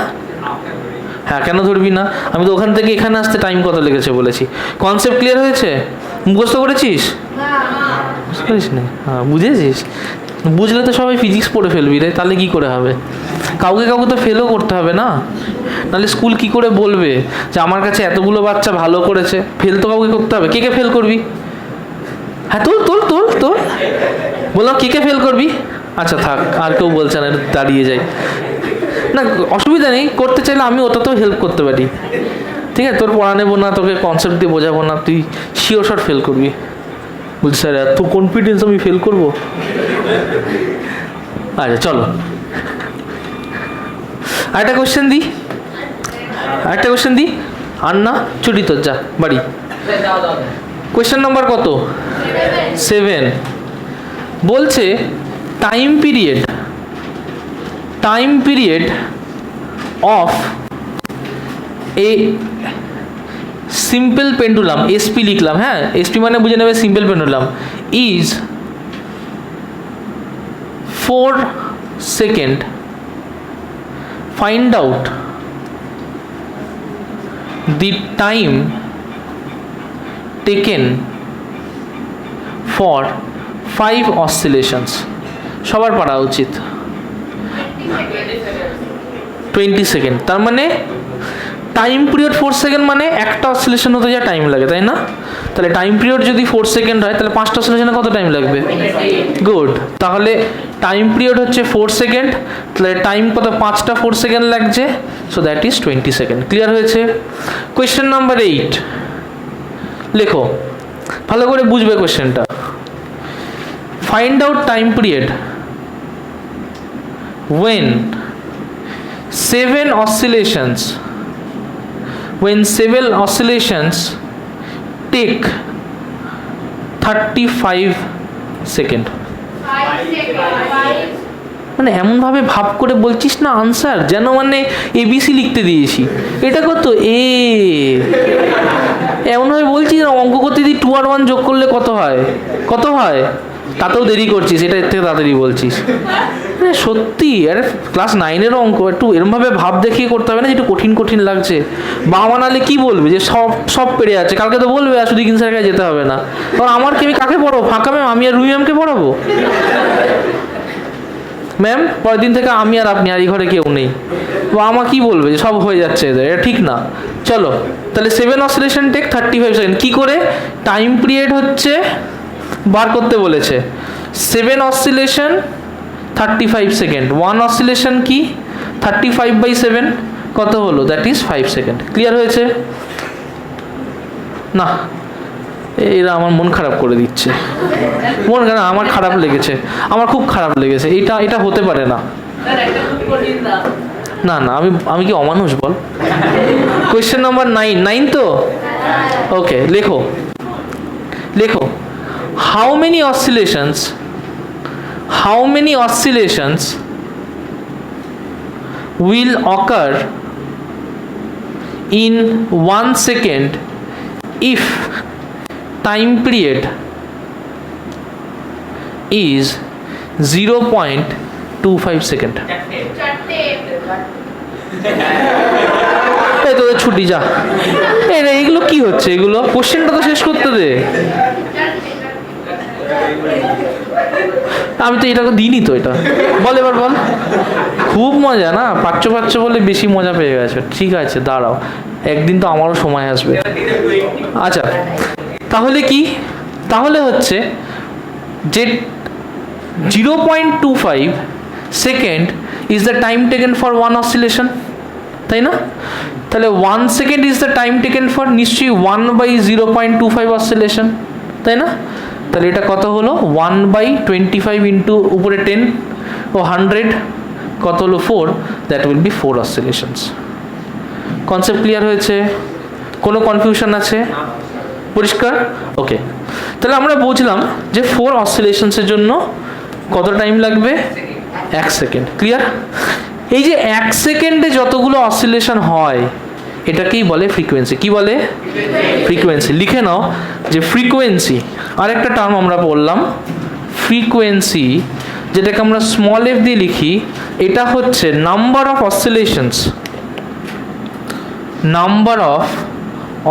হ্যাঁ, কেন ধরবি না? আমি তো ওখান থেকে এখানে আসতে টাইম কত লেগেছে বলেছি। কনসেপ্ট ক্লিয়ার হয়েছে? মুখস্থ করেছিস? বুঝতে পারিস না? হ্যাঁ, বুঝেছিস? বুঝলে তো সবাই ফিজিক্স পড়ে ফেলবি রে, তাহলে কি করে হবে? কাউকে কাউকে তো ফেলও করতে হবে না, নাহলে স্কুল কি করে বলবে যে আমার কাছে এতগুলো বাচ্চা ভালো করেছে? ফেল তো কাউকে করতে হবে। কে কে ফেল করবি? হ্যাঁ, তোল তোল তোল তোল। বললাম কে কে ফেল করবি? আচ্ছা থাক, আর কেউ বলছে না, দাঁড়িয়ে যাই। না অসুবিধা নেই, করতে চাইলে আমি ওটাতেও হেল্প করতে পারি, ঠিক আছে? তোর পড়া নেবো না, তোকে কনসেপ্ট দিয়ে বোঝাবো না, তুই শিওর শট ফেল করবি। বলছি স্যার এত কনফিডেন্স আমি ফেল করবো? আচ্ছা চলো, আরেকটা কোয়েশ্চেন দিই, আরেকটা কোয়েশ্চেন দিই। আর না ছুটি তোর, যা বাড়ি। কোয়েশ্চেন নাম্বার কত? 7। বলছে time period of A simple pendulum, SP লিখলাম, হ্যাঁ এসপি মানে বুঝে নেবে simple pendulum, is 4 second. Find out the time taken for 5 oscillations। সবার পড়া উচিত। 20 সেকেন্ড। তার মানে টাইম পিরিয়ড 4 সেকেন্ড, মানে একটা অসিলেশন হতে যা টাইম লাগে, তাই না? তাহলে টাইম পিরিয়ড যদি 4 সেকেন্ড হয় তাহলে 5টা অসিলেশনে কত টাইম লাগবে? গুড। তাহলে টাইম পিরিয়ড হচ্ছে 4 সেকেন্ড, তাহলে টাইম কত? 5টা 4 সেকেন্ড লাগছে, so that is 20 second. Clear হয়েছে? কোয়েশ্চেন নাম্বার 8 লেখো, ভালো করে বুঝবে কোয়েশ্চেনটা। Find out time period when 7 oscillations take 35 second. মানে এমনভাবে ভাব করে বলছিস না আনসার, যেন মানে এবিসি লিখতে দিয়েছি। এটা কত? এ। এমনভাবে বলছিস না অঙ্ক করতে দিই 2 আর 1 যোগ করলে কত হয়? কত হয়? তাতেও দেরি করছিস, এটা এর থেকে তাড়াতাড়ি বলছিস। সত্যি, আরে ক্লাস 9-এরও অঙ্ক একটু এরমভাবে ভাব দেখিয়ে করতে হবে না যে একটু কঠিন কঠিন লাগছে। বাবা নাহলে কি বলবে যে সব পেরে যাচ্ছে, কালকে তো বলবে আসুদিন স্যারের কাছে যেতে হবে না। কারণ আমার কি, আমি কাকে পড়াবো? ফাঁকা ম্যাম, আমি আর রুই ম্যামকে পড়াবো? ম্যাম পরের দিন থেকে আমি আর আপনি, আর এই ঘরে কেউ নেই। আমা কি বলবে যে সব হয়ে যাচ্ছে এদের, এটা ঠিক না। চলো তাহলে 7 অসিলেশন টেক 35 সেকেন্ড। কি করে? টাইম পিরিয়ড হচ্ছে বার করতে বলেছে, 7 অসিলেশন 35 সেকেন্ড। 1 অসিলেশন কি? 35/7 কত হলো? That is 5 second. ক্লিয়ার হয়েছে? না, এরা আমার মন খারাপ করে দিচ্ছে। মন খারাপ, আমার খারাপ লেগেছে, আমার খুব খারাপ লেগেছে। এটা হতে পারে না। না না, আমি কি অমানুষ বল? কোয়েশ্চেন নাম্বার 9 তো? ওকে, লেখো how many oscillations will occur in 1 second if time period is 0.25 second? এই তোদের ছুটি, যা। এইগুলো কি হচ্ছে? এগুলো কোশ্চেনটা তো শেষ করতে দে। আমি তো এটাকে দিইনি তো। এটা বল, এবার বল। খুব মজা না? পাচ্ছ বলে বেশি মজা পেয়ে গেছে। ঠিক আছে, দাঁড়াও, একদিন তো আমারও সময় আসবে। আচ্ছা, তাহলে কি? তাহলে হচ্ছে যে 0.25 second is the time taken for 1 oscillation, তাই না? তাহলে 1 second is the time taken for নিশ্চয়ই 1/0.25 অসিলেশন, তাই না? তাহলে এটা কত হলো? 1/25 ইন্টু উপরে 10 ও 100 কত হলো? 4। That will be 4 অসিলেশনস। Concept clear হয়েছে? কোনো কনফিউশন আছে? পরিষ্কার? ওকে, তাহলে আমরা বুঝলাম যে 4 অসিলেশনসের জন্য কত টাইম লাগবে? 1 সেকেন্ড। ক্লিয়ার? এই যে 1 সেকেন্ডে যতগুলো অসিলেশন হয় এটাকেই বলে ফ্রিকোয়েন্সি। কি বলে? ফ্রিকোয়েন্সি। লিখে নাও যে ফ্রিকোয়েন্সি, আরেকটা টার্ম আমরা বললাম ফ্রিকোয়েন্সি, যেটাকে আমরা স্মল এফ দিয়ে লিখি, এটা হচ্ছে number of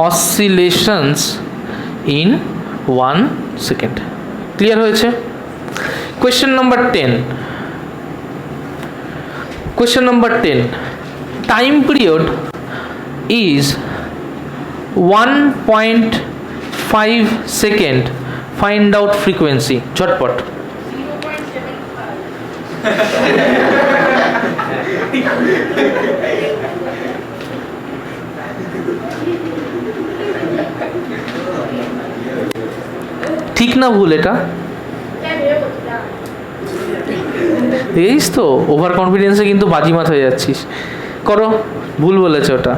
oscillations in 1 second. Clear হয়েছে? Question number 10, time period is 1.5 second. Find out frequency. ঝটপট। ঠিক না ভুল এটা? এই তো ওভার কনফিডেন্সে কিন্তু বাজিমাত হয়ে যাচ্ছিস। করো, ভুল বলেছে ওটা।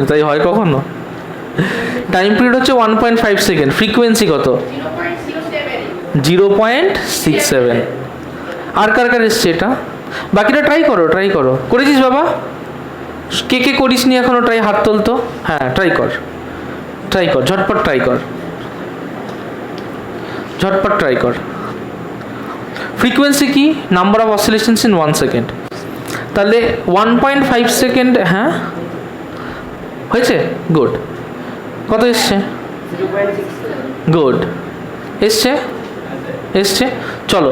তাই হয় কখনো? টাইম পিরিয়ড হচ্ছে 1.5 সেকেন্ড। ফ্রিকোয়েন্সি কত? 0.67। আর কার এসছে এটা? বাকিটা ট্রাই করো। করেছিস বাবা? কে করিস নি এখনো ট্রাই? হাত তোলতো। হ্যাঁ, ট্রাই কর, ঝটপট ট্রাই কর। ফ্রিকোয়েন্সি কি? Number of oscillations in 1 second. তাহলে 1.5 সেকেন্ড। হ্যাঁ, হয়েছে? গুড। কত এসছে? গুড, এসছে এসছে। চলো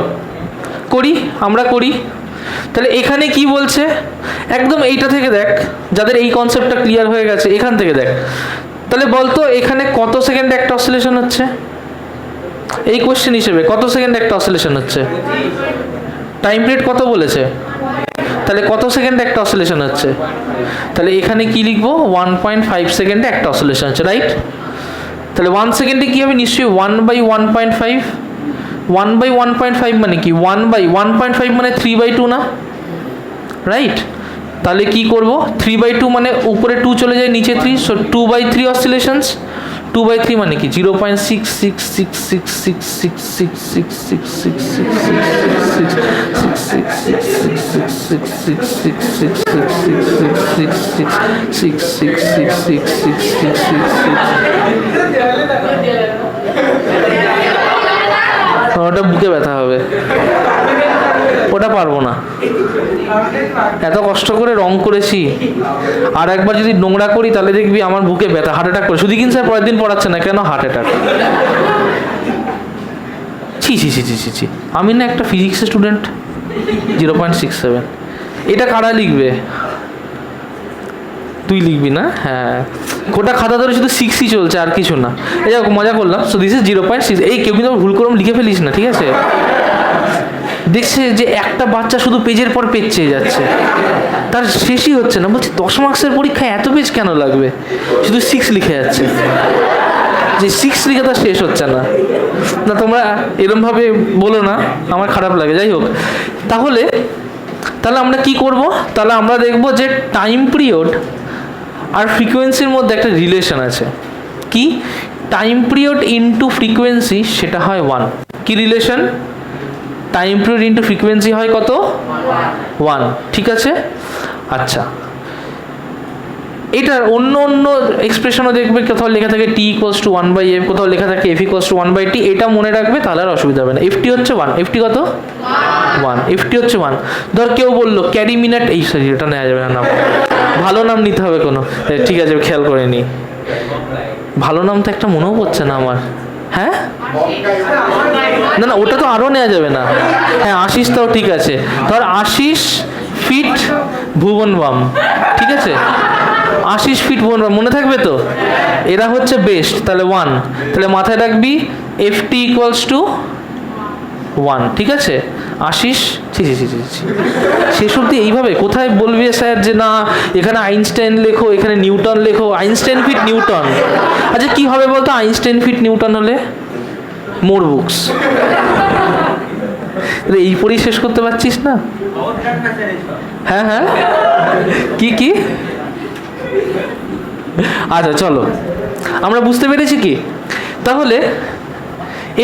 করি, আমরা করি। তাহলে এখানে কি বলছে, একদম এইটা থেকে দেখ, যাদের এই কনসেপ্টটা ক্লিয়ার হয়ে গেছে এখান থেকে দেখ। তাহলে বলতো এখানে কত সেকেন্ডে একটা অসিলেশন হচ্ছে, এই কোশ্চেন হিসেবে কত সেকেন্ডে একটা অসিলেশন হচ্ছে? টাইম পিরিয়ড কত বলেছে? তাহলে কত সেকেন্ডে একটা অসিলেশন হচ্ছে? তাহলে এখানে কি লিখবো, 1.5 সেকেন্ডে একটা অসিলেশন হচ্ছে, রাইট? তাহলে 1 সেকেন্ডে কি হবে, নিশ্চয়ই 1/1.5। 1/1.5 মানে কি, 1/1.5 মানে 3/2 না, রাইট? তাহলে কি করব, 3/2 মানে উপরে 2 চলে যায়, নিচে 3, সো 2/3 অসিলেশনস। 2/3 মানে কি, 0.666666666666666666666666666। ওটা বুকে ব্যথা হবে, ওটা পারবো না। এত কষ্ট করে রং করেছি, আর একবার যদি নোংরা করি তাহলে দেখবি আমার বুকে ব্যথা, হার্ট অ্যাটাক করে। সুদীকিন স্যার পরের দিন পড়াচ্ছে না কেন, হার্ট অ্যাটাক। ছি ছি ছি ছি ছি ছি, আমি না একটা ফিজিক্সের স্টুডেন্ট। 0.67, এটা কারা লিখবে? তুই লিখবি না? হ্যাঁ, গোটা খাতা ধরে শুধু 6ই চলছে, আর কিছু না। এই যাক, মজা করলাম। So this is 0.6। এই কেউ কিন্তু ভুল করে লিখে ফেলিস না, ঠিক আছে? দেখছে যে একটা বাচ্চা শুধু পেজের পর পেজ চেয়ে যাচ্ছে, তার শেষই হচ্ছে না। বলছে 10 মার্কসের পরীক্ষায় এত পেজ কেন লাগবে, শুধু 6 লিখে যাচ্ছে, যে 6 লিখে তার শেষ হচ্ছে না। না তোমরা এরমভাবে বলো না, আমার খারাপ লাগে। যাই হোক, তাহলে আমরা কি করব? তাহলে আমরা দেখব যে টাইম পিরিয়ড আর ফ্রিকোয়েন্সির মধ্যে একটা রিলেশন আছে। কি? টাইম পিরিয়ড ইনটু ফ্রিকোয়েন্সি, সেটা হয় 1। কি relation? Time period into frequency হয় কত? 1, ঠিক আছে? আচ্ছা, এটার অন্য অন্য এক্সপ্রেশনও দেখবে, কোথাও লেখা থাকে t = 1/f, কোথাও লেখা থাকে f = 1/t। এটা মনে রাখবে, তাহলে আর অসুবিধা হবে না। ft হচ্ছে 1, ft কত? 1, ft হচ্ছে 1। ধর কেউ বললো ক্যারি মিনাট, এই সরি এটা নেওয়া যাবে না, নাম ভালো নাম নিতে হবে কোনো। ঠিক আছে, খেয়াল করে নি, ভালো নাম তো একটা মনেও পড়ছে না আমার। হ্যাঁ, না না, ওটা তো আরও নেওয়া যাবে না। হ্যাঁ, আশিস তাও ঠিক আছে। ধর আশিস ফিট ভুবন বাম, ঠিক আছে? আশিস ফিট ভুবন বাম, মনে থাকবে তো? এরা হচ্ছে বেস্ট, তাহলে 1। তাহলে মাথায় রাখবি ft = 1, ঠিক আছে? আশিস, ছি ছি ছি ছি ছি, শেষ অবধি এইভাবে কোথায় বলবি স্যার যে না এখানে আইনস্টাইন লেখো, এখানে নিউটন লেখো? Einstein fit Newton. আচ্ছা কি হবে বলতো, আইনস্টাইন ফিট নিউটন হলে? More books. এই পড়ি শেষ করতে পারছিস না? হ্যাঁ হ্যাঁ, কি কি? আচ্ছা চলো, আমরা বুঝতে পেরেছি কি? তাহলে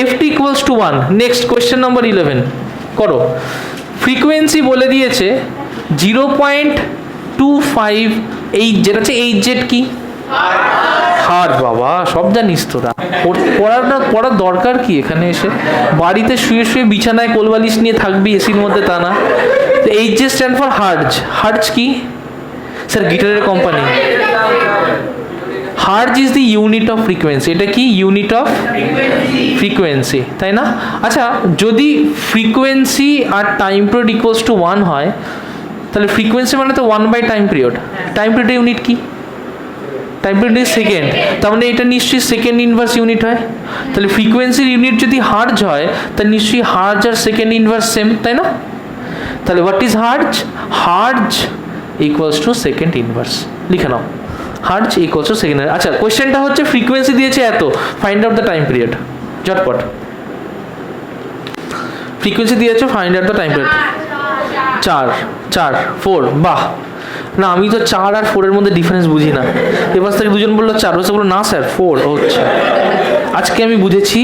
ft = 1। নেক্সট কোয়েশ্চেন নাম্বার 11 করো। ফ্রিকোয়েন্সি বলে দিয়েছে 0.25, এই যেটা হচ্ছে hz। কি? হার্ট। বাবা সব জানিস তোরা, পড়ার দরকার কি এখানে এসে? বাড়িতে শুয়ে শুয়ে বিছানায় কোলবালিশ নিয়ে থাকবি এসির মধ্যে, তা না। hz stand for hertz. Hertz কি স্যার? গিটারের company. Hertz is the unit of frequency. এটা কি? ইউনিট অফ ফ্রিকোয়েন্সি, তাই না? আচ্ছা, যদি ফ্রিকোয়েন্সি আর টাইম পিরিয়ড = 1 হয়, তাহলে ফ্রিকোয়েন্সি মানে তো 1/টাইম পিরিয়ড। টাইম পিরিয়ডের ইউনিট কি? টাইম পিরিয়ড ইজ সেকেন্ড, তার মানে এটা নিশ্চয়ই সেকেন্ড ইনভার্স ইউনিট হয়। তাহলে ফ্রিকোয়েন্সির ইউনিট যদি হার্জ হয়, তাহলে নিশ্চয়ই হার্জ আর সেকেন্ড ইনভার্স সেম, তাই না? তাহলে what is hertz? Hertz = second inverse. লিখে নাও, হার্জ = সেকেন্ড। আচ্ছা, কোয়েশ্চেনটা হচ্ছে ফ্রিকোয়েন্সি দিয়েছে এত, find out the time period. ঝটপট, ফ্রিকোয়েন্সি দিয়েছে, find out the time period. 4, 4, 4। বাহ, না আমি তো 4 আর 4 এর মধ্যে ডিফারেন্স বুঝি না। এবার থেকে দুজন বললো 4, ওসে বললো না স্যার 4। আচ্ছা, আজকে আমি বুঝেছি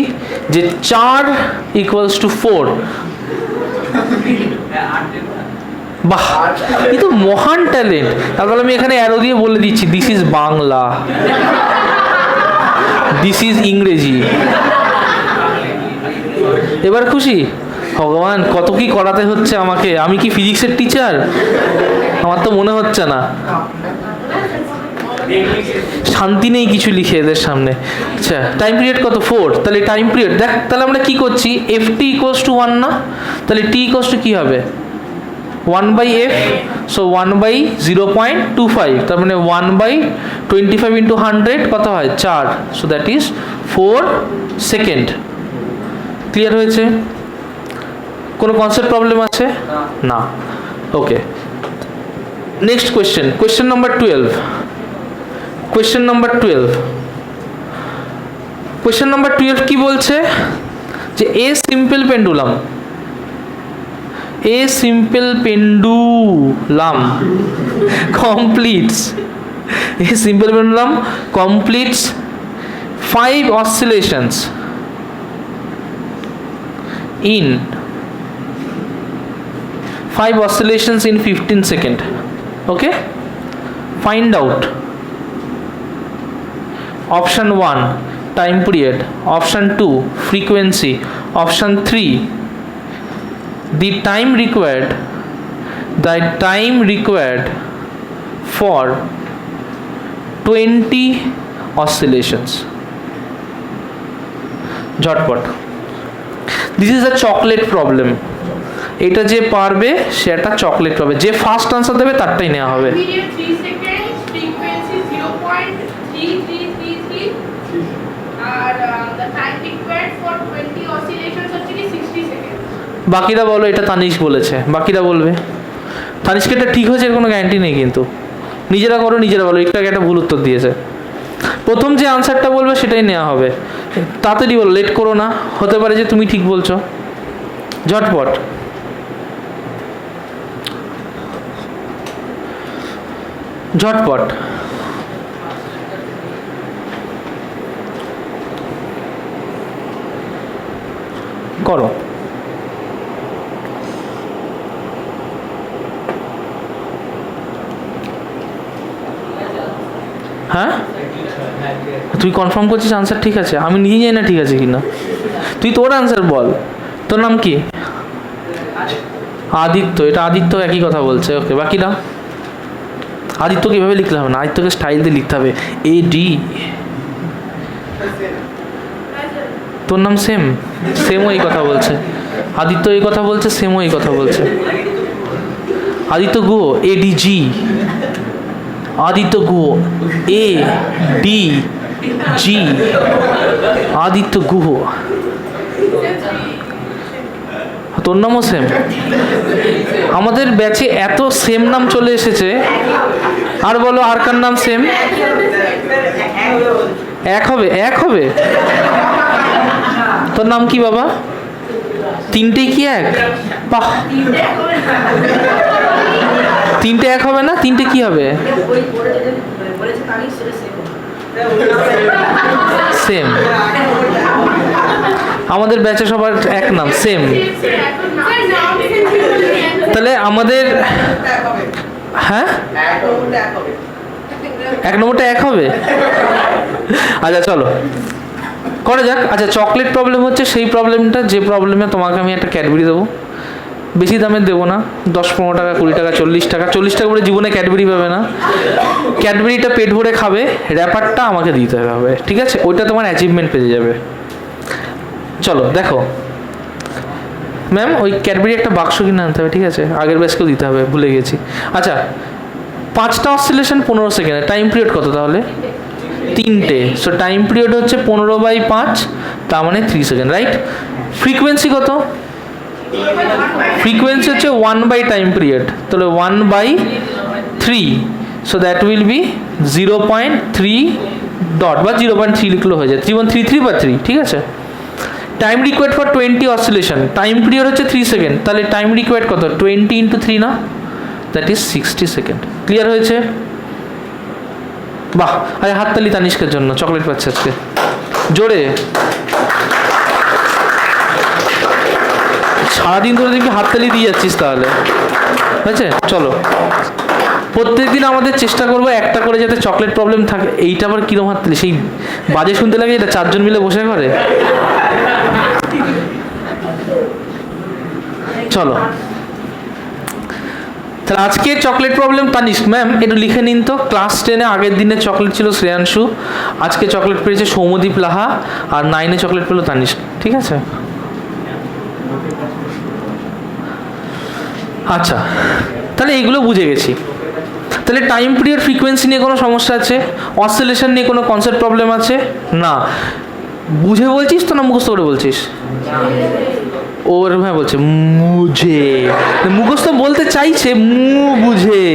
যে 4 = 4। বাহ, এই তো মহান ট্যালেন্ট। তারপর আমি এখানে অ্যারো দিয়ে বলে দিচ্ছি, this is Bangla, this is ইংরেজি। এবার খুশি? ভগবান কত কি করাতে হচ্ছে আমাকে। আমি কি ফিজিক্সের টিচার? আমার তো মনে হচ্ছে না। শান্তি নেই কিছু লিখে এদের সামনে। আচ্ছা টাইম পিরিয়ড কত 4, তাহলে টাইম পিরিয়ড দেখ, তাহলে আমরা কি করছি ft ইকুয়ালস টু 1 না, তাহলে t ইকুয়ালস টু কি হবে 1/f, সো 1/0.25, তার মানে 1/25 ইন্টু 100 কত হয় 4, so that is 4 second. Clear হয়েছে? কোনো কনসেপ্ট প্রবলেম আছে না? Okay, next question, question number 12। Question number 12, question number 12 কি বলছে যে a simple pendulum, a simple pendulum completes completes 5 oscillations in 15 seconds. Okay, find out option 1 time period, option 2 frequency, option 3 the time required for 20 oscillations. ঝটপট, this is a chocolate problem. এটা যে পারবে সে একটা chocolate পাবে, যে first answer দেবে তারটাই নেওয়া হবে। বাকিরা বলো, এটা তানিশ বলেছে, বাকিরা বলবে। তানিশকে এটা ঠিক হয়েছে এর কোনো গ্যারান্টি নেই, কিন্তু নিজেরা করো, নিজেরা বলো। একটু আগে একটা ভুল উত্তর দিয়েছে। প্রথম যে আনসারটা বলবে সেটাই নেওয়া হবে। তাড়াতাড়ি বলো, লেট করো না, হতে পারে যে তুমি ঠিক বলছো। ঝটপট ঝটপট করো। হ্যাঁ, তুই কনফার্ম করছিস আনসার ঠিক আছে? আমি নিজে জানি না ঠিক আছে কিনা। তুই তোর আনসার বল। তোর নাম কি? আদিত্য। এটা আদিত্য একই কথা বলছে। ওকে, বাকিরা? আদিত্য কিভাবে লিখতে হবে না, আদিত্যকে স্টাইল দিয়ে লিখতে হবে, AD। তোর নাম সেম, সেমও এই কথা বলছে। আদিত্য এই কথা বলছে, সেমও এই কথা বলছে। আদিত্য গো ADG, আদিত্য গুহ ADG, আদিত্য গুহ। তোর নামও সেম। আমাদের ব্যাচে এত সেম নাম চলে এসেছে। আর বলো, আর কার নাম সেম? এক হবে, এক হবে। তোর নাম কি বাবা? তিনটেই কি এক? বাহ, তিনটে এক হবে না? তিনটে কি হবে? সেম। আমাদের ব্যাচে সবার এক নাম সেম। তাহলে আমাদের, হ্যাঁ, এক নম্বরটা এক হবে। আচ্ছা চলো করা যাক। আচ্ছা, চকলেট প্রবলেম হচ্ছে সেই প্রবলেমটা, যে প্রবলেমে তোমাকে আমি একটা ক্যাডবেরি দেবো, বেশি দামের দেবো না, 10-15 টাকা, 20 টাকা, 40 টাকা। 40 টাকা করে জীবনে ক্যাডবেরি পাবে না। ক্যাডবেরিটা পেট ভরে খাবে, র্যাপারটা আমাকে দিতে হবে, ঠিক আছে? ওইটা তোমার অ্যাচিভমেন্ট পেয়ে যাবে। চলো দেখো ম্যাম, ওই ক্যাডবেরি একটা বাক্স কিনে আনতে হবে, ঠিক আছে? আগের ব্যাচকেও দিতে হবে, ভুলে গেছি। আচ্ছা, 5টা অসিলেশন 15 সেকেন্ডে, টাইম পিরিয়ড কত তাহলে? 3টে। সো টাইম পিরিয়ড হচ্ছে 15/5, তার মানে 3 সেকেন্ড, রাইট? ফ্রিকোয়েন্সি কত? ফ্রিকোয়েন্সি হচ্ছে 1/টাইম পিরিয়ড, তাহলে 1/3, so that will be 0.3 dot বা 0.3 লিখলে হয়ে যায়, 3133/3, ঠিক আছে? Time required for 20 oscillation, time period হচ্ছে 3 সেকেন্ড, তাহলে টাইম রিকোয়ার্ড কত? 20 × 3 না, দ্যাট ইজ 60 সেকেন্ড। ক্লিয়ার হয়েছে? বাহ, আরে হাততালি তানিষ্কের জন্য, চকলেট পাচ্ছে আজকে জোরে। সারাদিন ধরে দেখবি হাততালি দিয়ে যাচ্ছিস তাহলে, ঠিক আছে? চলো, প্রত্যেকদিন আমাদের চেষ্টা করবো একটা করে যাতে চকলেট প্রবলেম থাকে। এইটা আবার কিরম হাততালি, সেই বাজে শুনতে লাগে, এটা 4 জন মিলে বসে করে। চলো তাহলে আজকে চকলেট প্রবলেম তানিশ ম্যাম একটু লিখে নিন তো, ক্লাস 10-এ আগের দিনে চকলেট ছিল শ্রেয়াংশু, আজকে চকলেট পেয়েছে সৌমদীপ লাহা, আর 9-এ চকলেট পেলো তানিশ। ঠিক আছে, আচ্ছা তাহলে এইগুলো বুঝে গেছি। তাহলে টাইম পিরিয়ড ফ্রিকোয়েন্সি নিয়ে কোনো সমস্যা আছে? অসিলেশন নিয়ে কোনো কনসেপ্ট প্রবলেম আছে? না। বুঝে বলছিস তো না মুখস্থ করে বলছিস? ওর হ্যাঁ বলছে মুঝে, মুখস্থ বলতে চাইছে বুঝে।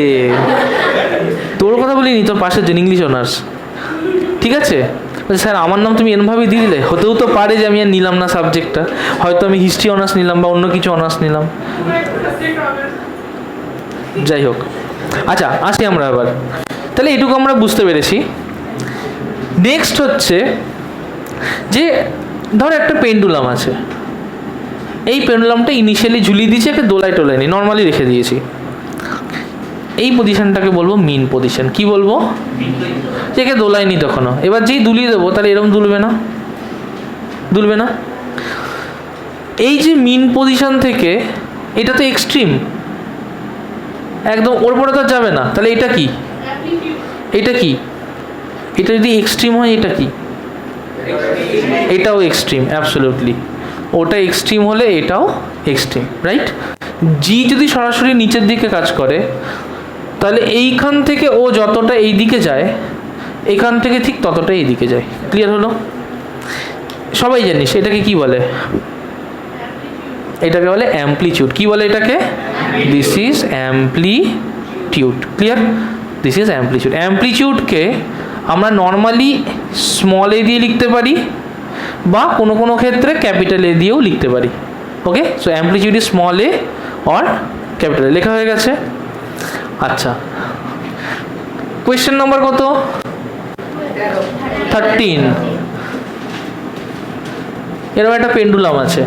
তোর কথা বলিনি, তোর পাশের যে ইংলিশ অনার্স। ঠিক আছে স্যার, আমার নাম তুমি এরমভাবেই দিয়ে দিলে, হতেও তো পারে যে আমি আর নিলাম না সাবজেক্টটা, হয়তো আমি হিস্ট্রি অনার্স নিলাম বা অন্য কিছু অনার্স নিলাম, যাই হোক। আচ্ছা আসি আমরা আবার, তাহলে এটুকু আমরা বুঝতে পেরেছি। নেক্সট হচ্ছে যে ধর একটা পেন্ডুলাম আছে, এই পেন্ডুলামটা ইনিশিয়ালি ঝুলিয়ে দিয়েছি, একটা দোলায় টোলায় নি, নর্মালি রেখে দিয়েছি। এই পজিশনটাকে বলবো মিন পজিশন। কি বলবো? যে একে দোলায়নি তখনও, এবার যেই দুলিয়ে দেবো তাহলে এরকম দুলবে না, দুলবে না। এই যে মিন পজিশন থেকে এটা তো এক্সট্রিম, একদম ওর পরে তো যাবে না, তাহলে এটা কি? এটা কি? এটা যদি এক্সট্রিম হয় এটা কি? এটাও এক্সট্রিম, অ্যাবসলিউটলি। ওটা এক্সট্রিম হলে এটাও এক্সট্রিম, রাইট? জি যদি সরাসরি নিচের দিকে কাজ করে তাহলে এইখান থেকে ও যতটা এই দিকে যায়, এখান থেকে ঠিক ততটা এই দিকে যায়। ক্লিয়ার হলো? সবাই জানিস এটাকে কি বলে? এটাকে বলে অ্যাম্পলিটিউড। কি বলে এটাকে? This is amplitude. Clear? This is amplitude. অ্যাম্পলিটিউডকে আমরা নর্মালি স্মল এ দিয়ে লিখতে পারি বা কোনো কোনো ক্ষেত্রে ক্যাপিটাল এ দিয়েও লিখতে পারি। Okay, so amplitude is small A or capital A. লেখা হয়ে গেছে? আচ্ছা, কোয়েশ্চেন নাম্বার কত? 13। এরকম একটা পেন্ডুলাম আছে,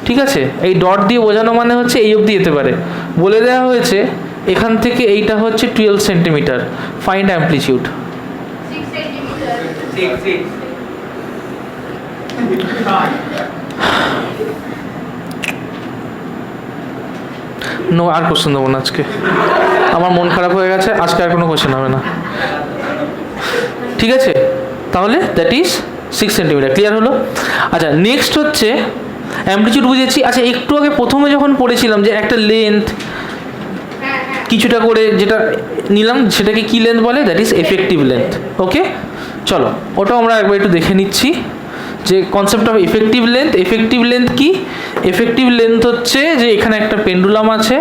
ঠিক আছে? এই ডট দিয়ে বোঝানো মানে হচ্ছে এই অবধি যেতে পারে। বলে দেওয়া হয়েছে এখান থেকে এইটা হচ্ছে 12 centimetre, find amplitude. 6 centimetre. No, আর কোশ্চেন দেবো না আজকে, আমার মন খারাপ হয়ে গেছে, আজকে আর কোনো কোশ্চেন হবে না। ঠিক আছে, তাহলে দ্যাট ইজ 6 সেন্টিমিটার। ক্লিয়ার হলো? আচ্ছা, নেক্সট হচ্ছে অ্যাম্পলিটিউড বুঝেছি। আচ্ছা, একটু আগে প্রথমে যখন পড়েছিলাম যে একটা লেন্থ কিছুটা করে যেটা নিলাম সেটাকে কি লেন্থ বলে? That is effective length. Okay, চলো ওটাও আমরা একবার একটু দেখে নিচ্ছি যে concept of effective length. Effective length কি? এফেক্টিভ লেন্থ হচ্ছে যে এখানে একটা পেন্ডুলাম আছে,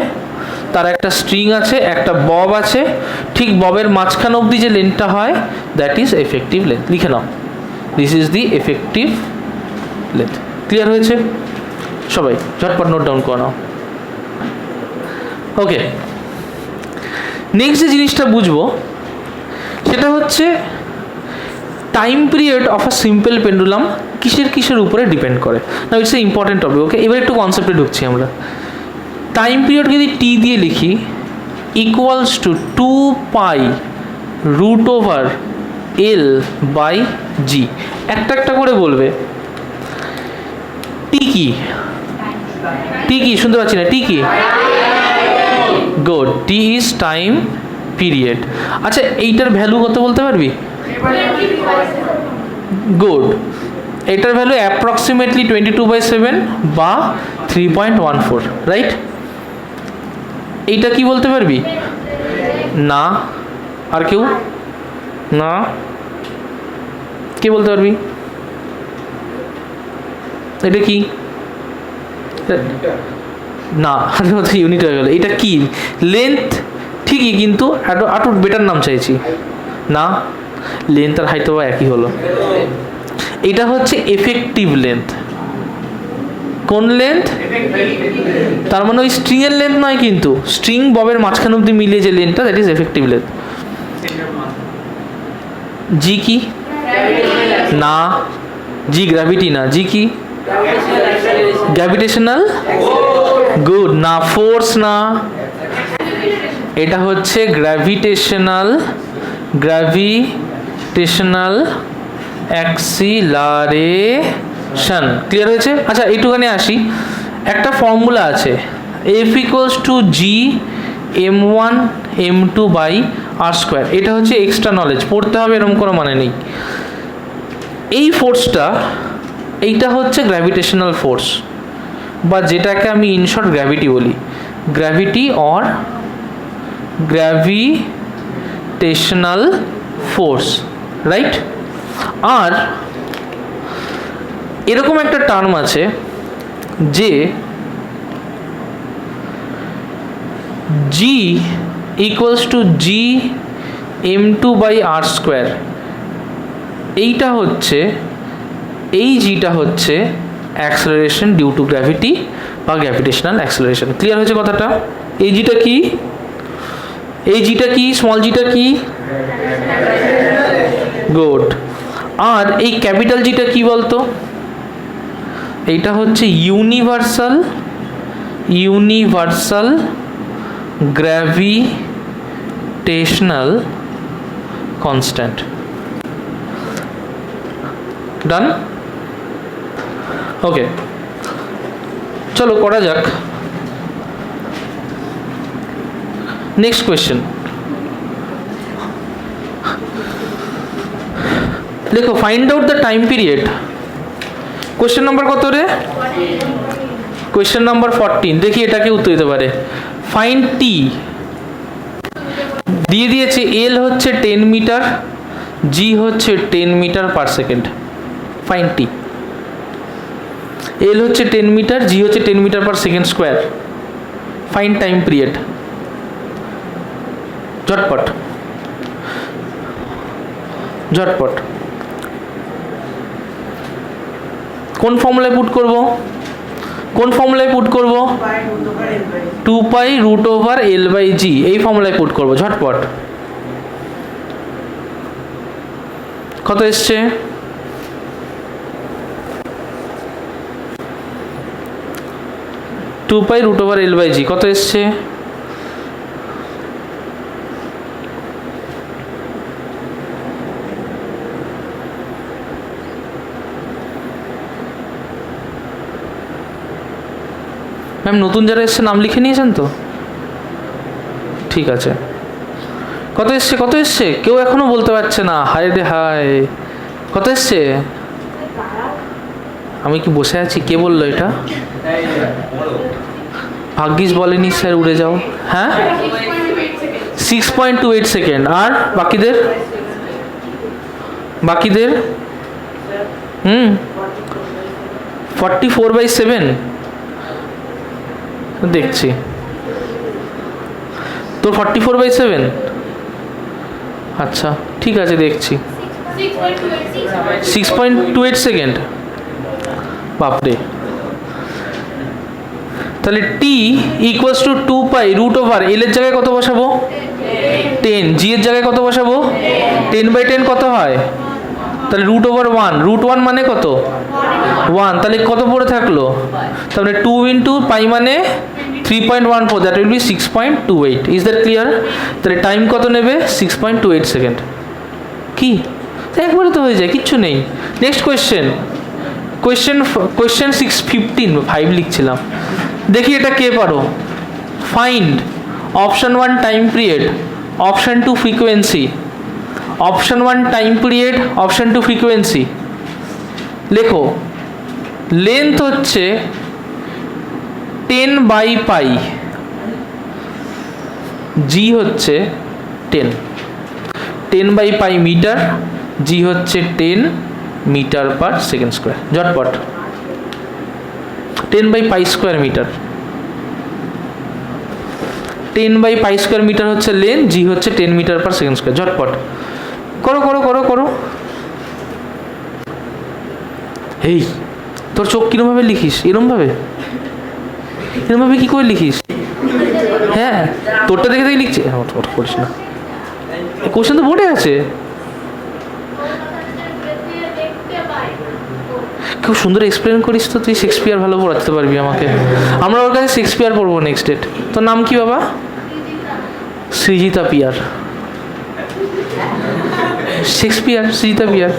তার একটা স্ট্রিং আছে, একটা বব আছে, ঠিক ববের মাঝখান অবধি যে লেন্থটা হয় দ্যাট ইজ এফেক্টিভ লেন্থ। লিখে নাও, this is the effective length. Clear হয়েছে? সবাই ঝটপট নোট ডাউন করে নাও। ওকে, নেক্সট যে জিনিসটা বুঝবো সেটা হচ্ছে time period of a simple pendulum কিসের কিসের উপরে ডিপেন্ড করে। না, ইটস এ ইম্পর্টেন্ট টপিক। ওকে, এবার একটু কনসেপ্টে ঢুকছি আমরা। টাইম পিরিয়ড যদি টি দিয়ে লিখি ইকুয়ালস টু 2π√L/G। একটা একটা করে বলবে। টি কি? টি কি? শুনতে পাচ্ছি না। টি কি? Good, T is time period. আচ্ছা, এইটার ভ্যালু কত বলতে পারবি? গুড, এটার ভ্যালু অ্যাপ্রক্সিমেটলি 22/7 বা 3.14, রাইট? এইটা কি বলতে পারবি? না। আর কেউ? না। কে বলতে পারবি? এটা কি? না, ইউনিট হয়ে গেল। এটা কি? লেন্থ ঠিকই, কিন্তু একটু বেটার নাম চাইছি। না, লেন্থ আর হাইট তো একই হলো। এটা হচ্ছে এফেক্টিভ লেন্থ। কোন লেন্থ? তার মানে ওই স্ট্রিং এর লেন্থ নয়, কিন্তু স্ট্রিং ববের মাঝখান অব্দি মিলিয়ে যে লেন্থটা দ্যাট ইজ এফেক্টিভ লেন্থ। জি কি? না, জি গ্র্যাভিটি না। জি কি? গ্র্যাভিটেশনাল। গুড, না ফোর্স না, এটা হচ্ছে গ্র্যাভিটেশনাল অ্যাক্সিলারেশন। ক্লিয়ার হয়েছে? আচ্ছা, এইটুখানে আসি। একটা ফর্মুলা আছে, F equals to G m1 m2 by R square. এটা হচ্ছে এক্সট্রা নলেজ, পড়তে হবে এরকম কোনো মানে নেই। এই ফোর্সটা, এইটা হচ্ছে গ্র্যাভিটেশনাল ফোর্স, বা যেটাকে আমি ইনশর্ট গ্র্যাভিটি বলি, gravity or gravitational force, right? আর এরকম একটা টার্ম আছে যে G equals to G m2 by R square. এইটা হচ্ছে, এই জিটা হচ্ছে অ্যাক্সেলারেশন ডিউ টু গ্র্যাভিটি বা গ্র্যাভিটেশনাল অ্যাক্সেলারেশন। ক্লিয়ার হয়েছে কথাটা? এই জিটা কি, এই জিটা কি, স্মল জিটা কি? গুড। আর এই ক্যাপিটাল জিটা কি বলতো? এইটা হচ্ছে universal gravitational constant. Done? Okay, চলো করা যাক নেক্সট কোয়েশ্চেন। দেখো, find out the time period. Question number কত রে? Question number 14। দেখি এটা কি উত্তর দিতে পারে। Find T. দিয়ে দিয়েছে এল হচ্ছে 10 মিটার, জি হচ্ছে 10 metre per second. Find T. L হচ্ছে 10 মিটার, জি হচ্ছে 10 metre per second square. Find time period. ঝটপট ঝটপট। কোন ফর্মুলায় পুট করব? কোন ফর্মুলায় পুট করব? 2 pi root over L by জি, এই ফর্মুলায় পুট করব। ঝটপট। কত এসছে? 2 pi root over L by জি কত এসছে? ম্যাম নতুন যারা এসছে নাম লিখে নিয়েছেন তো? ঠিক আছে। কত এসছে? কত এসছে? কেউ এখনো বলতে পারছে না। হায় রে হায়, কত এসছে? আমি কি বসে আছি? কে বললো এটা? ভাগ্যিস বলেনি স্যার উড়ে যাও। হ্যাঁ, 6.28 সেকেন্ড। আর বাকিদের? বাকিদের 44/7 দেখছি। তোর 44/7? আচ্ছা ঠিক আছে, দেখছি। 6.28 সেকেন্ড। বাপরে। তাহলে T equals to 2 pi root over L এর জায়গায় কত বসাবো? 10। জি এর জায়গায় কত বসাবো? 10/10 কত হয়? তাহলে রুট ওভার 1। রুট 1 মানে কত? 1। তাহলে কত পড়ে থাকলো? তাহলে 2 ইন্টু পাই মানে 3.14, that will be 6.28। Is that clear? তাহলে টাইম কত নেবে? 6.28 সেকেন্ড। কি একবারে তো হয়ে যায়, কিচ্ছু নেই। Next question. কোয়েশ্চেন 615, 5 লিখছিলাম। দেখি এটা কে পারো। Find option 1 time period, option 2 frequency. Option 1 time period, option 2 frequency. লেখো। লেন্থ হচ্ছে 10 বাই পাই, জি হচ্ছে 10 বাই পাই মিটার, জি হচ্ছে 10 মিটার পার সেকেন্ড স্কোয়ার। ঝটপট। 10 by pi square metre, 10 by pi square metre হচ্ছে length, G হচ্ছে 10 metre per second square. ঝটপট করো করো করো করো। এই তোর চোখ কিরমভাবে লিখিস? এরমভাবে? এরমভাবে কি করে লিখিস? হ্যাঁ, তোরটা দেখে দেখে লিখছে। করিস না, কোশ্চেন তো বোর্ডে আছে। খুব সুন্দর এক্সপ্লেন করিস তো তুই। শেক্সপিয়ার ভালো পড়াতে পারবি আমাকে। আমরা ওর কাছে শেক্সপিয়ার পড়বো নেক্সট ডেট। তোর নাম কি বাবা? সৃজিতা পিয়ার। শেক্সপিয়ার, সৃজিতা পিয়ার।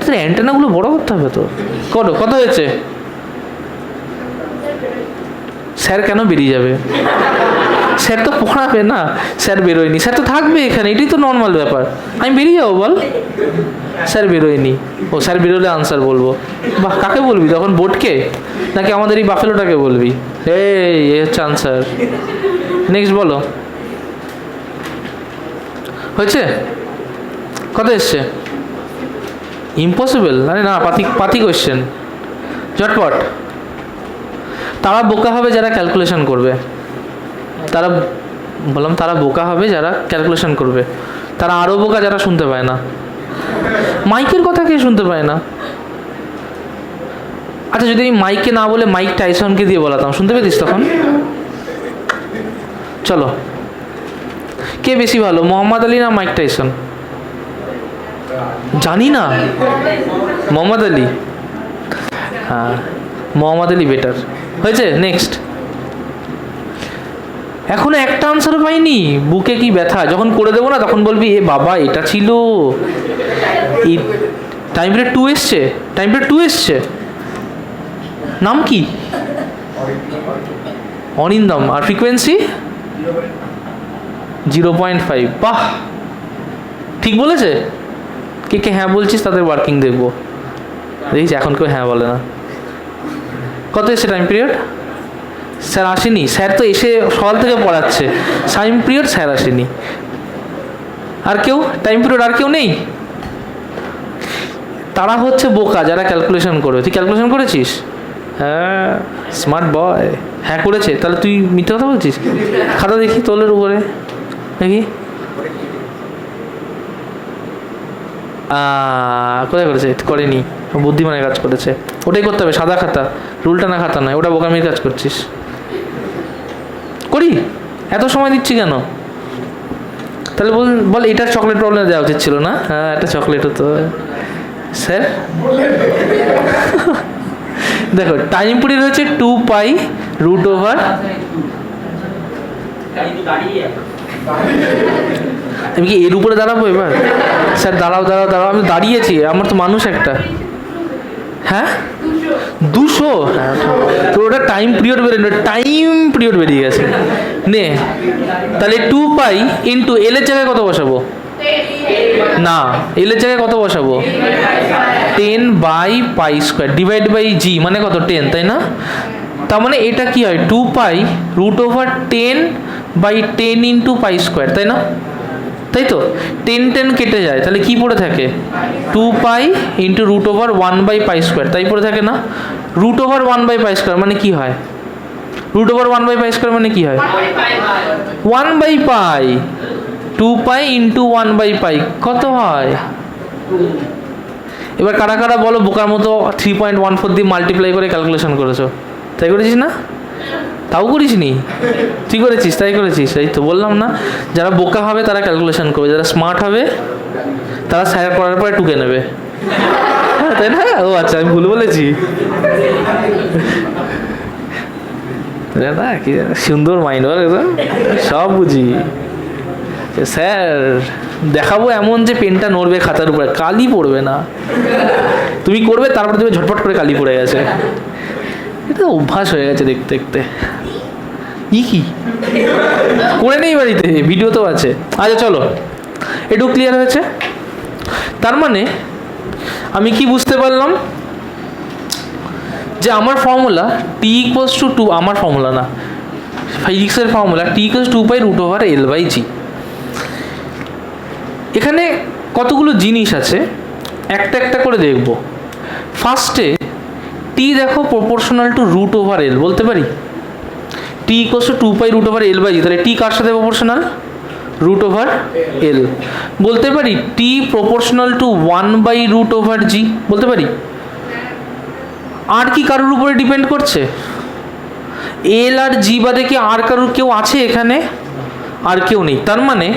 তোর অ্যান্টেনাগুলো বড় করতে হবে তো। করো। কত হয়েছে? স্যার কেন বেরিয়ে যাবে? স্যার তো পড়াবে না, স্যার বেরোয়নি, স্যার তো থাকবে এখানে, এটাই তো নর্মাল ব্যাপার। আমি বেরিয়ে যাবো বল, স্যার বেরোয়নি, ও স্যার বেরোলে আনসার বলবো। বাহ, কাকে বলবি তখন, বোর্ডকে নাকি আমাদের এই বাফেলোটাকে বলবি? এই হচ্ছে আনসার। নেক্সট বলো, হয়েছে? কত এসছে? ইম্পসিবল? আরে না, পাতি কোয়েশ্চেন, ঝটপট। তারা বোকা হবে যারা ক্যালকুলেশন করবে। তারা বোকা হবে যারা ক্যালকুলেশন করবে। তারা আরও বোকা যারা শুনতে পায় না। মাইকের কথা কে শুনতে পায় না? আচ্ছা, যদি আমি মাইকে না বলে মাইক টাইসনকে দিয়ে বলাতাম, শুনতে পেতিস তখন? চলো, কে বেশি ভালো, মোহাম্মদ আলী না মাইক টাইসন? জানি না, মোহাম্মদ আলী। হ্যাঁ, মোহাম্মদ আলী বেটার। হয়েছে? নেক্সট। এখনো একটা আনসারও পাইনি, বুকে কি ব্যথা। যখন করে দেবো না তখন বলবি এ বাবা এটা ছিল। এই টাইম পিরিয়ড 2 এসছে, টাইম পিরিয়ড 2 এসছে। নাম কি? অনিন্দম। আর ফ্রিকোয়েন্সি 0.5। বাহ, ঠিক বলেছে। কে কে হ্যাঁ বলছিস তাদের ওয়ার্কিং দেখবো। দেখিস এখন কেউ হ্যাঁ বলে না। কত এসছে টাইম পিরিয়ড? স্যার আসেনি, স্যার তো এসে সকাল থেকে পড়াচ্ছে। টাইম পিরিয়ড স্যার আসেনি। আর কেউ টাইম পিরিয়ড, আর কেউ নেই? তারা হচ্ছে বোকা যারা ক্যালকুলেশন করবে। তুই ক্যালকুলেশন করেছিস? হ্যাঁ, স্মার্ট বয়। হ্যাঁ করেছে, তাহলে তুই মিথ্যে কথা বলছিস। খাতা দেখি তোলের উপরে, দেখি কোথায় করেছে? করেনি, বুদ্ধিমানের কাজ করেছে। ওটাই করতে হবে, সাদা খাতা, রুলটানা খাতা নয়। ওটা বোকামির কাজ করছিস। করি, এত সময় দিচ্ছি কেন? তাহলে বল এটার চকলেট প্রবলেম দেওয়া উচিত ছিল না? হ্যাঁ, একটা চকলেট হতো। স্যার দেখো, টাইম পিরিয়ড হচ্ছে 2π√। আমি কি এর উপরে দাঁড়াবো এবার? স্যার দাঁড়াও, আমি দাঁড়িয়েছি, আমার তো মানুষ একটা। হ্যাঁ, 200। হ্যাঁ, তো ওটা টাইম পিরিয়ড বেরিয়ে গেছে। নে, তাহলে 2π ইন্টু এল এর জায়গায় কত বসাবো? না, এল এর জায়গায় কত বসাবো? 10/π² ডিভাইড বাই জি, মানে কত? 10, তাই না? তার মানে এটা কি হয়? 2π√10/10 ইন্টু π², তাই না? তাই তো, 10 কেটে যায়, তাহলে কি পড়ে থাকে? 2π ইন্টু √1/π², তাই পড়ে থাকে না? √1/π² মানে কি হয়? √1/π² মানে কি হয়? 1/π। 2π ইন্টু 1/π কত হয়? এবার কারা কারা বলো বোকার মতো 3.14 দিয়ে মাল্টিপ্লাই করে ক্যালকুলেশন করেছো? তাই করেছিস না? তাও করিস নি? তুই করেছিস? তাই করেছিস? এই তো বললাম না, যারা বোকা হবে তারা ক্যালকুলেশন করবে, যারা স্মার্ট হবে তারা স্যার করার পরে টুকে নেবে। হ্যাঁ, তাই না? ও আচ্ছা, আমি ভুল বলেছি। না, কি সুন্দর মাইন্ড, বল সব বুঝি। স্যার দেখাবো এমন যে পেনটা নড়বে খাতার উপরে, কালি পড়বে না। তুমি করবে, তারপরে তুমি ঝটপট করে কালি পড়ে গেছে। এটা অভ্যাস হয়ে গেছে দেখতে দেখতে। কি করে নেই বাড়িতে, ভিডিও তো আছে। আচ্ছা চলো, একটু ক্লিয়ার হয়েছে? তার মানে আমি কি বুঝতে পারলাম? যে আমার ফর্মুলা t=2, আমার ফর্মুলা না, ফিজিক্সের ফর্মুলা t=2π√L/g। এখানে কতগুলো জিনিস আছে, একটা একটা করে দেখব। ফার্স্টে টি দেখো প্রপোর্শনাল টু √L, বলতে পারি t=2π√L/g, তাহলে টি কার সাথে প্রপোর্শনাল? √L। বলতে পারি টি প্রপোর্শনাল টু 1/√G, বলতে পারি। আর কি কারোর উপরে ডিপেন্ড করছে? এল আর জি বাদে কি আর কারোর কেউ আছে এখানে? আর কেউ নেই। তার মানে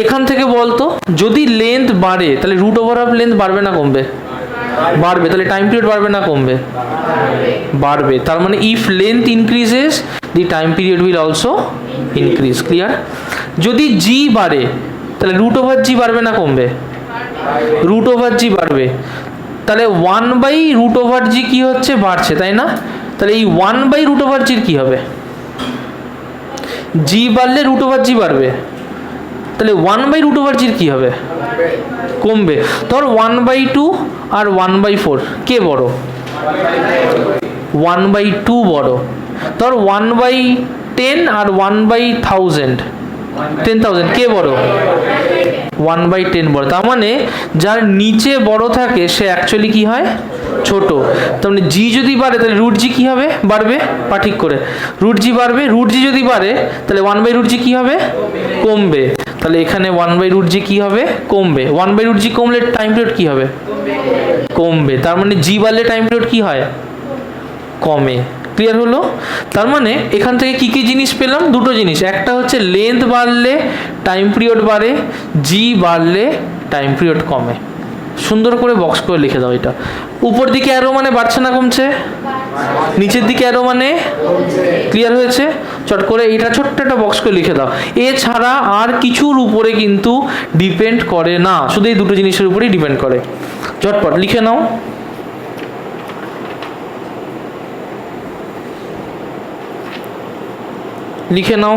এখান থেকে বলতো, যদি লেন্থ বাড়ে তাহলে √লেন্থ বাড়বে না কমবে? বাড়বে। তাহলে টাইম পিরিয়ড বাড়বে না কমবে? বাড়বে। তার মানে if length increases the time period will also increase. Clear? যদি জি বাড়ে তাহলে √G বাড়বে না কমবে? √G বাড়বে। তাহলে 1/√G কি হচ্ছে? বাড়ছে, তাই না? তাহলে এই 1/√g কি হবে? g বাড়লে √g বাড়বে, তাহলে 1/√g কি হবে? কমবে। ধর 1/2 আর 1/4 কে বড়? 1/2 বড়। ধর 1/10 আর 1/1000 10,000 কে বড়? 1/10 বড়। তার মানে যার নিচে বড় থাকে সে অ্যাকচুয়ালি কি হয়? ছোট। তার মানে জি যদি বাড়ে তাহলে √g কি হবে? বাড়বে। পা ঠিক করে, √g বাড়বে। √g যদি বাড়ে তাহলে 1/√g কি হবে? কমবে। তাহলে এখানে 1/√g কি হবে? কমবে। 1/√g কমলে টাইম পিরিয়ড কি হবে? কমবে। তার মানে জি বাড়লে টাইম পিরিয়ড কি হয়? কমে। ক্লিয়ার হলো? তার মানে এখান থেকে কি কি জিনিস পেলাম? দুটো জিনিস। একটা হচ্ছে লেন্থ বাড়লে টাইম পিরিয়ড বাড়ে, জি বাড়লে টাইম পিরিয়ড কমে। সুন্দর করে বক্স করে লিখে দাও এটা। উপর দিকে অ্যারো মানে বাড়ছে না কমছে? নিচের দিকে অ্যারো মানে? ক্লিয়ার হয়েছে? চট করে এটা ছোট্ট একটা বক্স করে লিখে দাও। এছাড়া আর কিছুর উপরে কিন্তু ডিপেন্ড করে না, শুধু এই দুটো জিনিসের উপরেই ডিপেন্ড করে। ঝটপট লিখে নাও। লিখে নাও।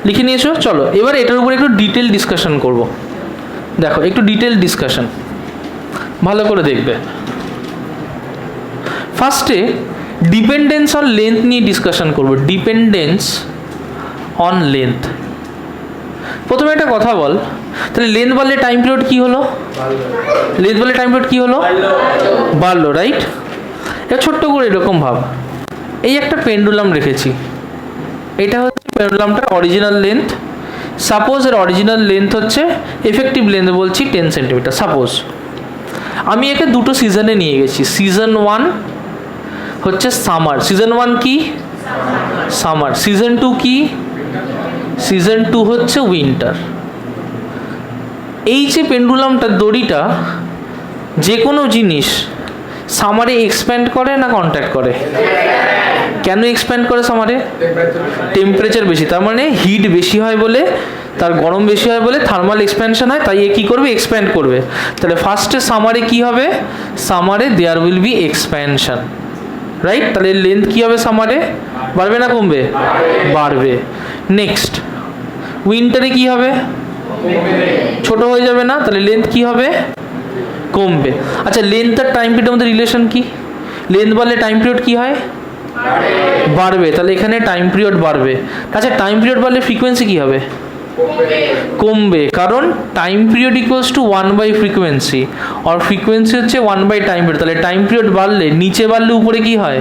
লিখে নিয়েছো? চলো এবার এটার উপরে একটু ডিটেল ডিসকাশন করব। দেখো একটু ডিটেল ডিসকাশন ভালো করে দেখবে। ফার্স্টে ডিপেন্ডেন্স অন লেন্থ নিয়ে ডিসকাশন করব। Dependence on length. প্রথমে একটা কথা বল, তাহলে লেন্থ বাড়লে টাইম পিরিয়ড কি হলো? লেন্থ বাড়লে টাইম পিরিয়ড কি হলো? বাড়লো, রাইট? এটা ছোট্ট করে এরকম ভাব, এই একটা পেন্ডুলাম রেখেছি, এটা হচ্ছে পেন্ডুলামটার অরিজিনাল লেন্থ। সাপোজ এর অরিজিনাল লেন্থ হচ্ছে, এফেক্টিভ লেন্থ বলছি 10 সেন্টিমিটার। সাপোজ আমি একে দুটো সিজনে নিয়ে গেছি। সিজন 1 হচ্ছে সামার। সিজন 1 কি? সামার। সিজন 2 কি? সিজন 2 হচ্ছে উইন্টার। এই যে পেন্ডুলামটার দড়িটা, যে কোনো জিনিস সামারে এক্সপ্যান্ড করে না কন্ট্রাক্ট করে? কেন এক্সপ্যান্ড করে সামারে? টেম্পারেচার বেশি, তার মানে হিট বেশি হয় বলে, তার গরম বেশি হয় বলে থার্মাল এক্সপ্যানশন হয়, তাই এ কী করবে? এক্সপ্যান্ড করবে। তাহলে ফার্স্টে সামারে কি হবে? সামারে there will be expansion, right? তাহলে লেন্থ কি হবে সামারে? বাড়বে না কমবে? বাড়বে। নেক্সট উইন্টারে কি হবে? ছোট হয়ে যাবে না? তাহলে লেন্থ কি হবে? কমবে। আচ্ছা লেন্থ আর টাইম পিরিয়ডের মধ্যে রিলেশন কি? লেন্থ বাড়লে টাইম পিরিয়ড কি হয়? বাড়বে। তাহলে এখানে টাইম পিরিয়ড বাড়বে। আচ্ছা টাইম পিরিয়ড বাড়লে ফ্রিকোয়েন্সি কি হবে? কমবে, কারণ টাইম পিরিয়ড ইকুয়ালস টু 1/ফ্রিকোয়েন্সি, আর ফ্রিকোয়েন্সি হচ্ছে 1/টাইম পিরিয়ড। তাহলে টাইম পিরিয়ড বাড়লে নিচে বাড়লে উপরে কি হয়?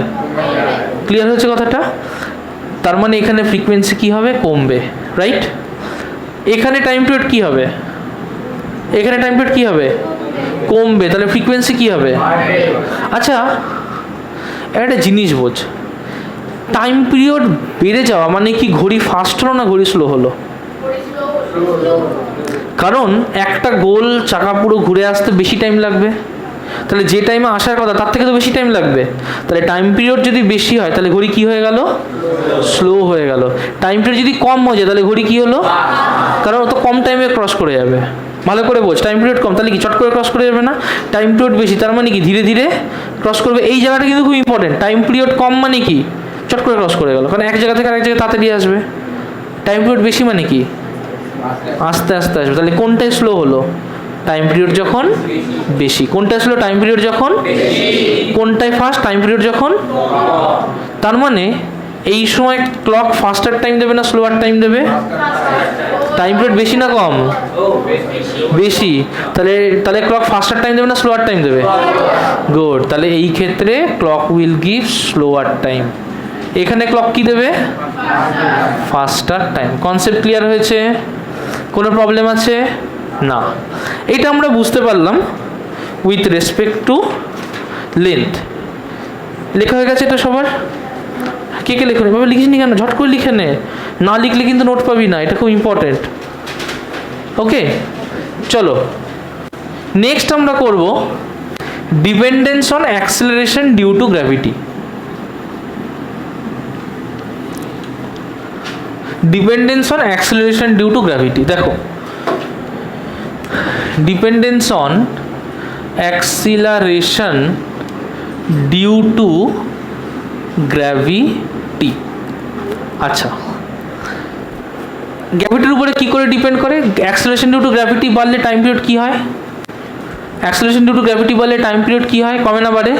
ক্লিয়ার হচ্ছে কথাটা? তার মানে এখানে ফ্রিকোয়েন্সি কি হবে? কমবে, রাইট? এখানে টাইম পিরিয়ড কি হবে? এখানে টাইম পিরিয়ড কি হবে? কমবে। তাহলে ফ্রিকোয়েন্সি কি হবে? আচ্ছা একটা জিনিস বোঝ, টাইম পিরিয়ড বেড়ে যাওয়া মানে কি ঘড়ি ফাস্ট হলো না ঘড়ি স্লো হলো? কারণ একটা গোল চাকা পুরো ঘুরে আসতে বেশি টাইম লাগবে, তাহলে যে টাইমে আসার কথা তার থেকে তো বেশি টাইম লাগবে। তাহলে টাইম পিরিয়ড যদি বেশি হয় তাহলে ঘড়ি কি হয়ে গেল? স্লো হয়ে গেল। টাইম পিরিয়ড যদি কম হয়ে যায় তাহলে ঘড়ি কি হলো? কারণ ও তো কম টাইমে ক্রস করে যাবে। ভালো করে বোঝ, টাইম পিরিয়ড কম তাহলে কি চট করে ক্রস করে যাবে না? টাইম পিরিয়ড বেশি তার মানে কি ধীরে ধীরে ক্রস করবে। এই জায়গাটা কিন্তু খুব ইম্পর্টেন্ট। টাইম পিরিয়ড কম মানে কি? চট করে ক্রস করে গেল, কারণ এক জায়গা থেকে আরেক জায়গায় তাড়াতাড়ি আসবে। টাইম পিরিয়ড বেশি মানে কি? আস্তে আস্তে আসবে। তাহলে কোনটাই স্লো হলো? টাইম পিরিয়ড যখন বেশি। কোনটা স্লো? টাইম পিরিয়ড যখন। কোনটাই ফাস্ট? টাইম পিরিয়ড যখন। তার মানে এই সময় ক্লক ফাস্টার টাইম দেবে না স্লোয়ার টাইম দেবে? টাইম পিরিয়ড বেশি না কম? বেশি। তাহলে তাহলে ক্লক ফাস্টার টাইম দেবে না স্লোয়ার টাইম দেবে? গুড। তাহলে এই ক্ষেত্রে clock will give slower time. এখানে ক্লক কি দেবে? ফাস্টার টাইম। কনসেপ্ট ক্লিয়ার হয়েছে? কোনো প্রবলেম আছে? না। এটা আমরা বুঝতে পারলাম উইথ রেসপেক্ট টু লেন্থ। লেখা হয়ে গেছে এটা সবার? কে কে লেখো? এভাবে লিখিস নি কেন? ঝট করে লিখে নে, না লিখলে কিন্তু নোট পাবি না, এটা খুব ইম্পর্টেন্ট। ওকে চলো নেক্সট আমরা করব dependence on acceleration due to gravity. Dependence on acceleration due to gravity. দেখো dependence on acceleration due to gravity. আচ্ছা, গ্র্যাভিটির উপরে কি করে ডিপেন্ড করে? অ্যাক্সিলারেশন ডিউ টু গ্র্যাভিটি বাড়লে টাইম পিরিয়ড কি হয়? অ্যাক্সিলারেশন ডিউ টু গ্র্যাভিটি বাড়লে টাইম পিরিয়ড কি হয়? কমে না বাড়ে?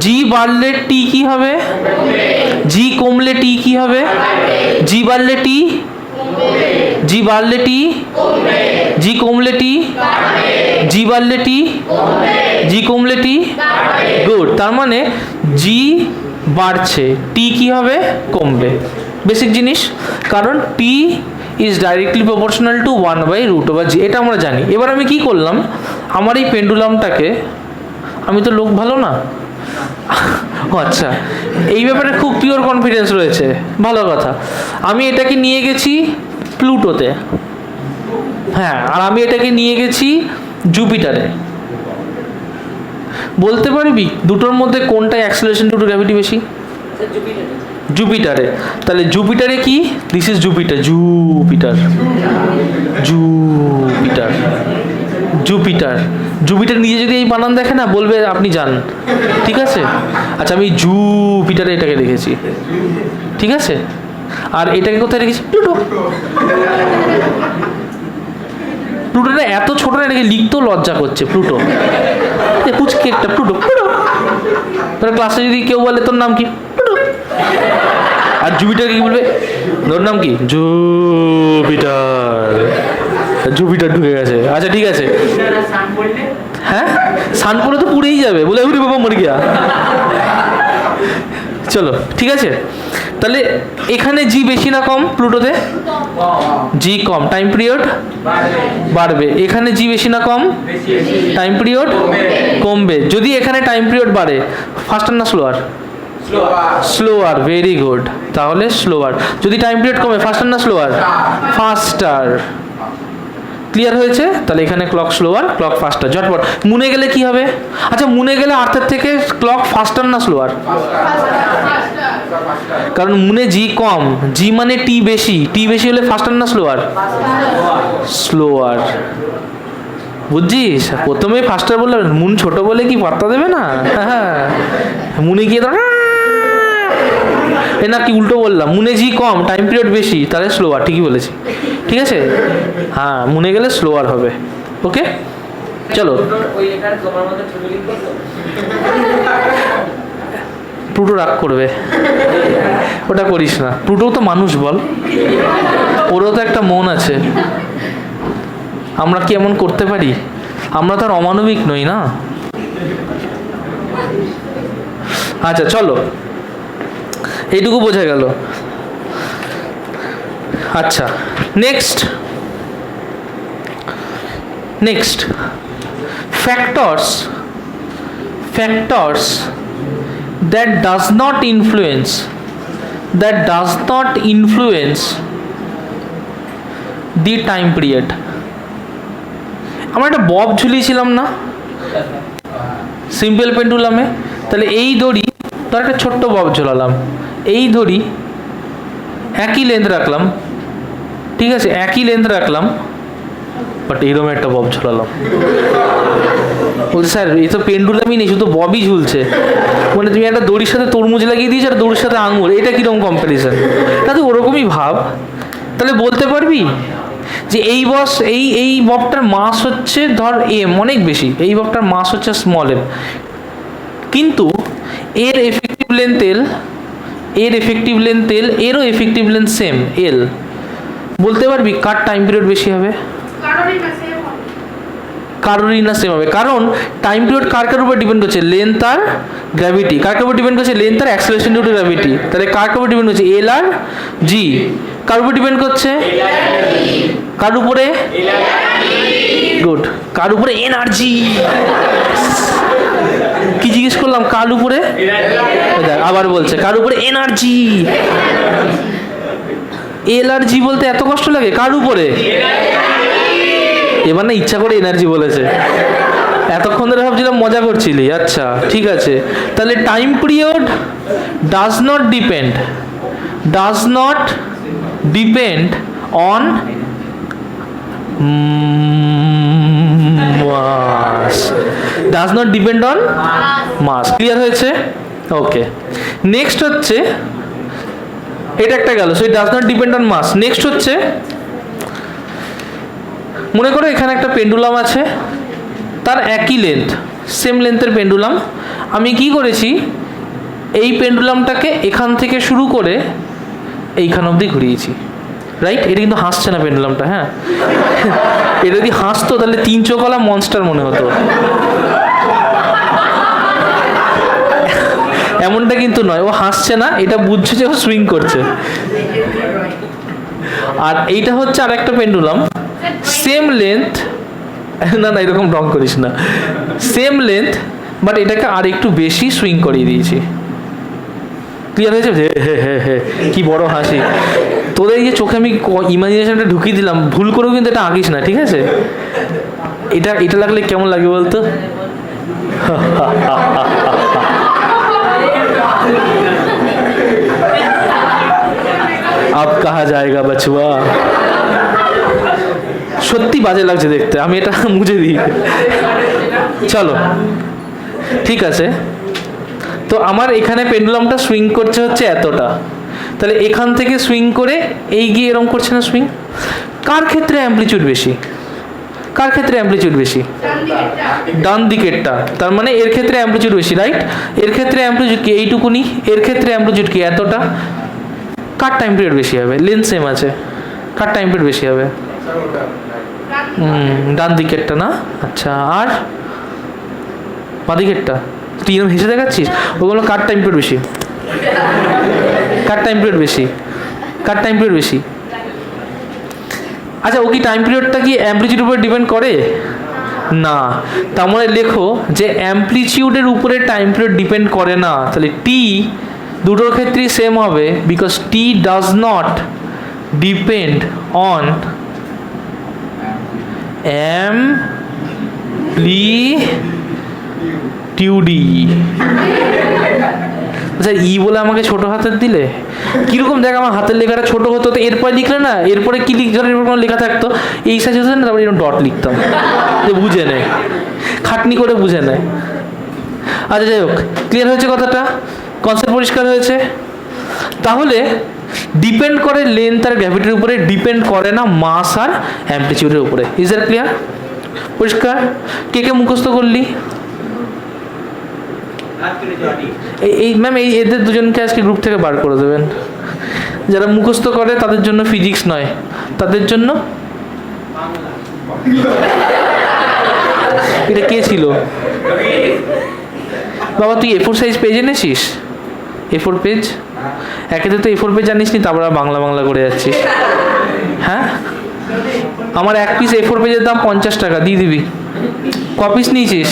জি বাড়লে টি কি হবে? জি কমলে টি কি হবে? জি বাড়লে টি, জি বাড়লে টি, জি কমলে টি, জি বাড়লে টি, জি কমলে টি। গুড। তার মানে জি বাড়ছে, টি কি হবে? কমবে। বেসিক জিনিস, কারণ T is directly proportional to 1/√/g, এটা আমরা জানি। এবার আমি কি করলাম, আমার এই পেন্ডুলামটাকে, আমি তো লোক ভালো না, ও আচ্ছা, এই ব্যাপারে খুব পিওর কনফিডেন্স রয়েছে, ভালো কথা। আমি এটাকে নিয়ে গেছি প্লুটোতে, হ্যাঁ, আর আমি এটাকে নিয়ে গেছি জুপিটারে। বলতে পারবি দুটোর মধ্যে কোনটায় অ্যাক্সিলারেশন ডিউ টু গ্র্যাভিটি বেশি? জুপিটারে। তাহলে জুপিটারে কি? This is Jupiter, Jupiter, Jupiter, Jupiter. Jupiter নিজে যদি এই বানান দেখে না, বলবে আপনি যান, ঠিক আছে? আচ্ছা, আমি জুপিটারে এটাকে রেখেছি, ঠিক আছে? আর এটাকে কোথায় রেখেছি? প্লুটো। প্লুটোটা এত ছোট না, এটাকে লিখতেও লজ্জা করছে, প্লুটো। পুচকে একটা প্লুটো, প্লুটো। তোর ক্লাসে যদি কেউ বলে তোর নাম কি? প্লুটো। আর জুপিটারকে কি বলবে? তোর নাম কি? জুপিটার। জুপিটার ঢুকে গেছে। আচ্ছা, ঠিক আছে। হ্যাঁ, সান পড়লে তো পুড়েই যাবে, বলে উঠে বাবা মরে গিয়া। চলো, ঠিক আছে। তাহলে এখানে জি বেশি না কম? প্লুটোতে জি কম, টাইম পিরিয়ড বাড়বে। এখানে জি বেশি না কম? টাইম পিরিয়ড কমবে। যদি এখানে টাইম পিরিয়ড বাড়ে, ফাস্টার না স্লোয়ার? স্লোয়ার। Very good. তাহলে স্লোয়ার। যদি টাইম পিরিয়ড কমে, ফাস্টার না স্লোয়ার? ফাস্টার। ক্লিয়ার হয়েছে? তাহলে এখানে ক্লক স্লোয়ার, ক্লক ফাস্টার। ঝটপট। মুনে গেলে কি হবে? আচ্ছা, মুনে গেলে আর্থের থেকে ক্লক ফাস্টার না স্লোয়ার? কারণ মুনে জি কম, জি মানে টি বেশি, টি বেশি হলে ফাস্টার না স্লোয়ার? স্লোয়ার। বুঝছিস? প্রথমে ফাস্টার বললে, মুন ছোট বলে কি পাত্তা দেবে না? হ্যাঁ, মুনে গিয়ে তো এ না, কি উল্টো বললাম? মুনে জি কম, টাইম পিরিয়ড বেশি, তাহলে স্লোয়ার। ঠিকই বলেছি, ঠিক আছে? হ্যাঁ, মুনে গেলে স্লোয়ার হবে। ওকে, চলো। প্লুটো রাগ করবে, ওটা করিস না। প্লুটো তো মানুষ, বল, ওরও তো একটা মন আছে। আমরা কি এমন করতে পারি? আমরা তো আর অমানবিক নই না। আচ্ছা, চলো, এইটুকু বোঝা গেল। আচ্ছা, next factors that does not influence the time period. আমরা একটা বব ঝুলিয়েছিলাম না সিম্পল পেন্ডুলামে? তাহলে এই দড়ি, তার একটা ছোট্ট বব ঝোলালাম, এই দড়ি একই লেন্থ রাখলাম, ঠিক আছে, একই লেন্থ রাখলাম, বাট এইরকম একটা বব ঝোলালাম। বলছে স্যার, এই তো পেন্ডুলামই নেই, শুধু ববই ঝুলছে। মানে তুমি একটা দড়ির সাথে তরমুজ লাগিয়ে দিয়েছো আর দড়ির সাথে আঙুর, এটা কিরকম কম্পারিজন? তা তুই ওরকমই ভাব। তাহলে বলতে পারবি যে এই ববটার মাস হচ্ছে ধর এম, অনেক বেশি, এই ববটার মাস হচ্ছে স্মল এম, কিন্তু এর এফেক্টিভ লেন্থ এল, এরও এফেক্টিভ লেন্থ সেম এল। বলতে পারবি কার টাইম পিরিয়ড বেশি হবে? কারোরই না সেম হবে। কারণ টাইম পিরিয়ড কার উপর ডিপেন্ড করছে? লেন্থ আর গ্র্যাভিটি। কার উপর ডিপেন্ড করছে? লেন্থ আর অ্যাক্সিলারেশন ডিউ টু গ্র্যাভিটি। তাহলে কার উপর ডিপেন্ড করছে? এল আর জি। কার উপর ডিপেন্ড করছে? কার উপরে? গুড। কার উপরে? এনার্জি। কি জিজ্ঞেস করলাম? কার উপরে? আবার বলছে কার উপরে? এনার্জি। এল আর জি বলতে এত কষ্ট লাগে? কার উপরে? এবার না ইচ্ছা করে এনার্জি বলেছে, এতক্ষণ ধরে ভাবছিলাম মজা করছিলি। আচ্ছা, ঠিক আছে। তাহলে time period does not depend on mass, does not depend on mass. Clear হয়েছে? ওকে, নেক্সট হচ্ছে এটা একটা গেল, so it does not depend on mass. Next হচ্ছে মনে করো এখানে একটা পেন্ডুলাম আছে, তার একই লেন্থ, সেম লেন্থের পেন্ডুলাম। আমি কি করেছি, এই পেন্ডুলামটাকে এখান থেকে শুরু করে এইখান অবধি ঘুরিয়েছি, রাইট? এটা কিন্তু হাসছে না পেন্ডুলামটা, হ্যাঁ। এটা যদি হাসতো তাহলে 3 চোখওয়ালা মনস্টার মনে হতো। এমনটা কিন্তু নয়, ও হাসছে না, এটা বুঝছে যে ও সুইং করছে। আর এইটা হচ্ছে আর একটা পেন্ডুলাম, সেম লেন্থ, না না এরকম রং করিস না, সেম লেন্থ, বাট এটাকে আর একটু বেশি সুইং করিয়ে দিয়েছি। ক্লিয়ার হয়েছে? কি বড় হাসি তোদের, এই যে চোখে আমি ইমাজিনেশনটা ঢুকিয়ে দিলাম, ভুল করেও কিন্তু এটা আঁকিস না, ঠিক আছে? এটা এটা লাগলে কেমন লাগে বলতো? আব কাহা জায়গা বাচুয়া, সত্যি বাজে লাগছে দেখতে, আমি এটা মুছে দিই। চলো ঠিক আছে, তো আমার এখানে পেন্ডুলামটা সুইং করছে হচ্ছে এতটা, তাহলে এখান থেকে সুইং করে এই গিয়ে এরকম করছে না সুইং। কার ক্ষেত্রে অ্যাম্পলিটিউড বেশি? কার ক্ষেত্রে অ্যাম্পলিটিউড বেশি? ডান দিকেরটা, তার মানে এর ক্ষেত্রে অ্যাম্পলিটিউড বেশি, রাইট? এর ক্ষেত্রে অ্যাম্পলিটিউড কি এইটুকুনি, এর ক্ষেত্রে অ্যাম্পলিটিউড কি এতটা। কার টাইম পিরিয়ড বেশি হবে? লেন্থ সেম আছে, কার টাইম পিরিয়ড বেশি হবে? ডান দিকেরটা না? আচ্ছা, আর বাঁ দিকেরটা? তুই এরকম হেসে দেখাচ্ছিস, ওগুলো কার টাইম পিরিয়ড বেশি? কার টাইম পিরিয়ড বেশি? কার টাইম পিরিয়ড বেশি? আচ্ছা, ও কি টাইম পিরিয়ডটা কি অ্যাম্পলিটিউডের উপরে ডিপেন্ড করে? না, তার মানে লেখো যে অ্যাম্পলিটিউডের উপরে টাইম পিরিয়ড ডিপেন্ড করে না, তাহলে টি দুটোর ক্ষেত্রেই সেম হবে, because T does not depend on অ্যাম্পলিটিউডি। আচ্ছা, ই বলে আমাকে ছোট হাতের দিলে কিরকম? দেখ আমার হাতের লেখাটা ছোট হতো, তো এরপরে লিখলে না, এরপরে কি লিখতে কোনো লেখা থাকতো, এই সাইজ হতো না, তারপরে এরকম ডট লিখতাম, যে বুঝে নেয়, খাটনি করে বুঝে নেয়। আচ্ছা যাই হোক, ক্লিয়ার হয়েছে কথাটা? কনসেপ্ট পরিষ্কার হয়েছে? তাহলে ডিপেন্ড করে লেন্থ আর গ্র্যাভিটির উপরে, ডিপেন্ড করে না মাস আর অ্যাম্পলিটিউডের উপরে। Is that clear? পরিষ্কার? কে কে মুখস্থ করলি? এই ম্যাম, এই এদের দুজনকে আজকে গ্রুপ থেকে বার করে দেবেন। যারা মুখস্থ করে তাদের জন্য ফিজিক্স নয়, তাদের জন্য এটা কে ছিল? বাবা তুই A4 সাইজ পেজ এনেছিস? A4 page? একেতে তো A4 পেজ জানিস নি, তারপর বাংলা বাংলা করে যাচ্ছিস। হ্যাঁ, আমার এক পিস A4 পেজের দাম 50 টাকা, দিয়ে দিবি। ক পিস নিয়েছিস?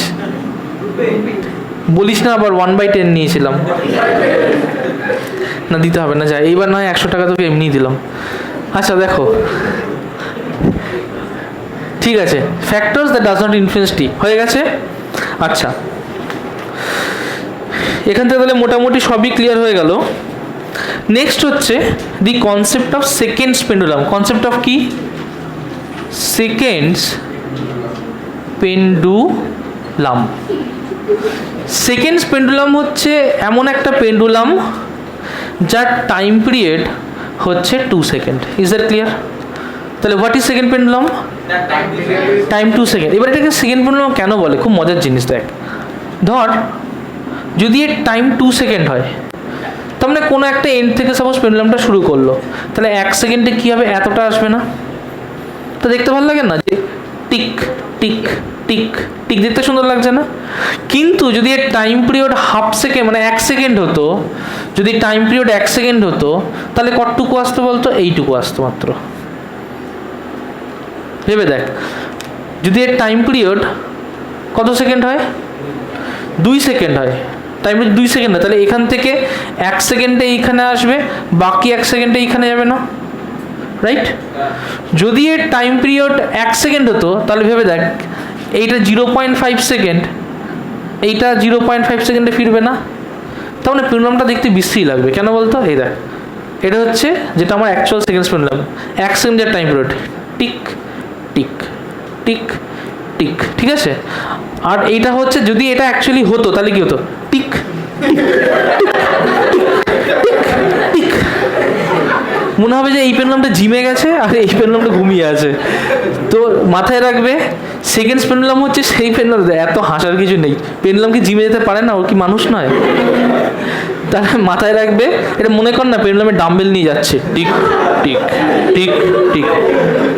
বলিস না আবার 1/10 নিয়েছিলাম। না দিতে হবে না, যা এইবার নয় 100 টাকা তোকে এমনি দিলাম। আচ্ছা দেখো, ঠিক আছে, factors that does not influence T হয়ে গেছে। আচ্ছা, এখান থেকে তাহলে মোটামুটি সবই ক্লিয়ার হয়ে গেল। নেক্সট হচ্ছে the concept of seconds pendulum. Concept of কি? Seconds pendulum. সেকেন্ডস পেন্ডুলাম হচ্ছে এমন একটা পেন্ডুলাম যার টাইম পিরিয়ড হচ্ছে 2 সেকেন্ড। Is that clear? তাহলে what is second pendulum? Time 2 second. এবার এটাকে সেকেন্ড পেন্ডুলাম কেন বলে? খুব মজার জিনিস। দেখ, ধর যদি এর টাইম 2 সেকেন্ড হয়, তার মানে কোনো একটা এন্ড থেকে সাপোজ পেন্ডুলামটা শুরু করলো, তাহলে 1 সেকেন্ডে কী হবে? এতটা আসবে না? তো দেখতে ভালো লাগে না যে টিক টিক টিক টিক, দেখতে সুন্দর লাগছে না? কিন্তু যদি এর টাইম পিরিয়ড হাফ সেকেন্ড মানে 1 সেকেন্ড হতো, যদি টাইম পিরিয়ড 1 সেকেন্ড হতো, তাহলে কতটুকু আসতো বলতো? এইটুকু আসতো মাত্র। ভেবে দেখ, যদি এর টাইম পিরিয়ড কত সেকেন্ড হয়? 2 সেকেন্ড হয়, টাইম পিরিয়ড 2 সেকেন্ড হয়, তাহলে এখান থেকে 1 সেকেন্ডে এইখানে আসবে, বাকি 1 সেকেন্ডে এইখানে যাবে না, রাইট? যদি এর টাইম পিরিয়ড 1 সেকেন্ড হতো, তাহলে ভেবে দেখ এইটা 0.5 সেকেন্ড, এইটা 0.5 সেকেন্ডে ফিরবে না? তাহলে পেন্ডুলামটা দেখতে বিশ্রী লাগবে। কেন বলতো? এই দেখ, এটা হচ্ছে যেটা আমার অ্যাকচুয়াল সেকেন্ডস পেন্ডুলাম, 1 সেকেন্ডের time period, tick tick tick tick, ঠিক আছে। আর এইটা হচ্ছে যদি এটা অ্যাকচুয়ালি হতো তাহলে কি হতো, টিক টিক। মনে হবে যে এই পেন্ডুলামটা জিমে গেছে আর এই পেন্ডুলামটা ঘুমিয়ে আছে। তো মাথায় রাখবে সেকেন্ড পেন্ডুলাম হচ্ছে সেই পেন্ডুলাম। এত হাসার কিছু নেই, পেন্ডুলাম কি জিমে যেতে পারে না, ওর কি মানুষ নয়? তাহলে মাথায় রাখবে, এটা মনে কর না পেন্ডুলামে ডাম্বেল নিয়ে যাচ্ছে, টিক টিক টিক টিক।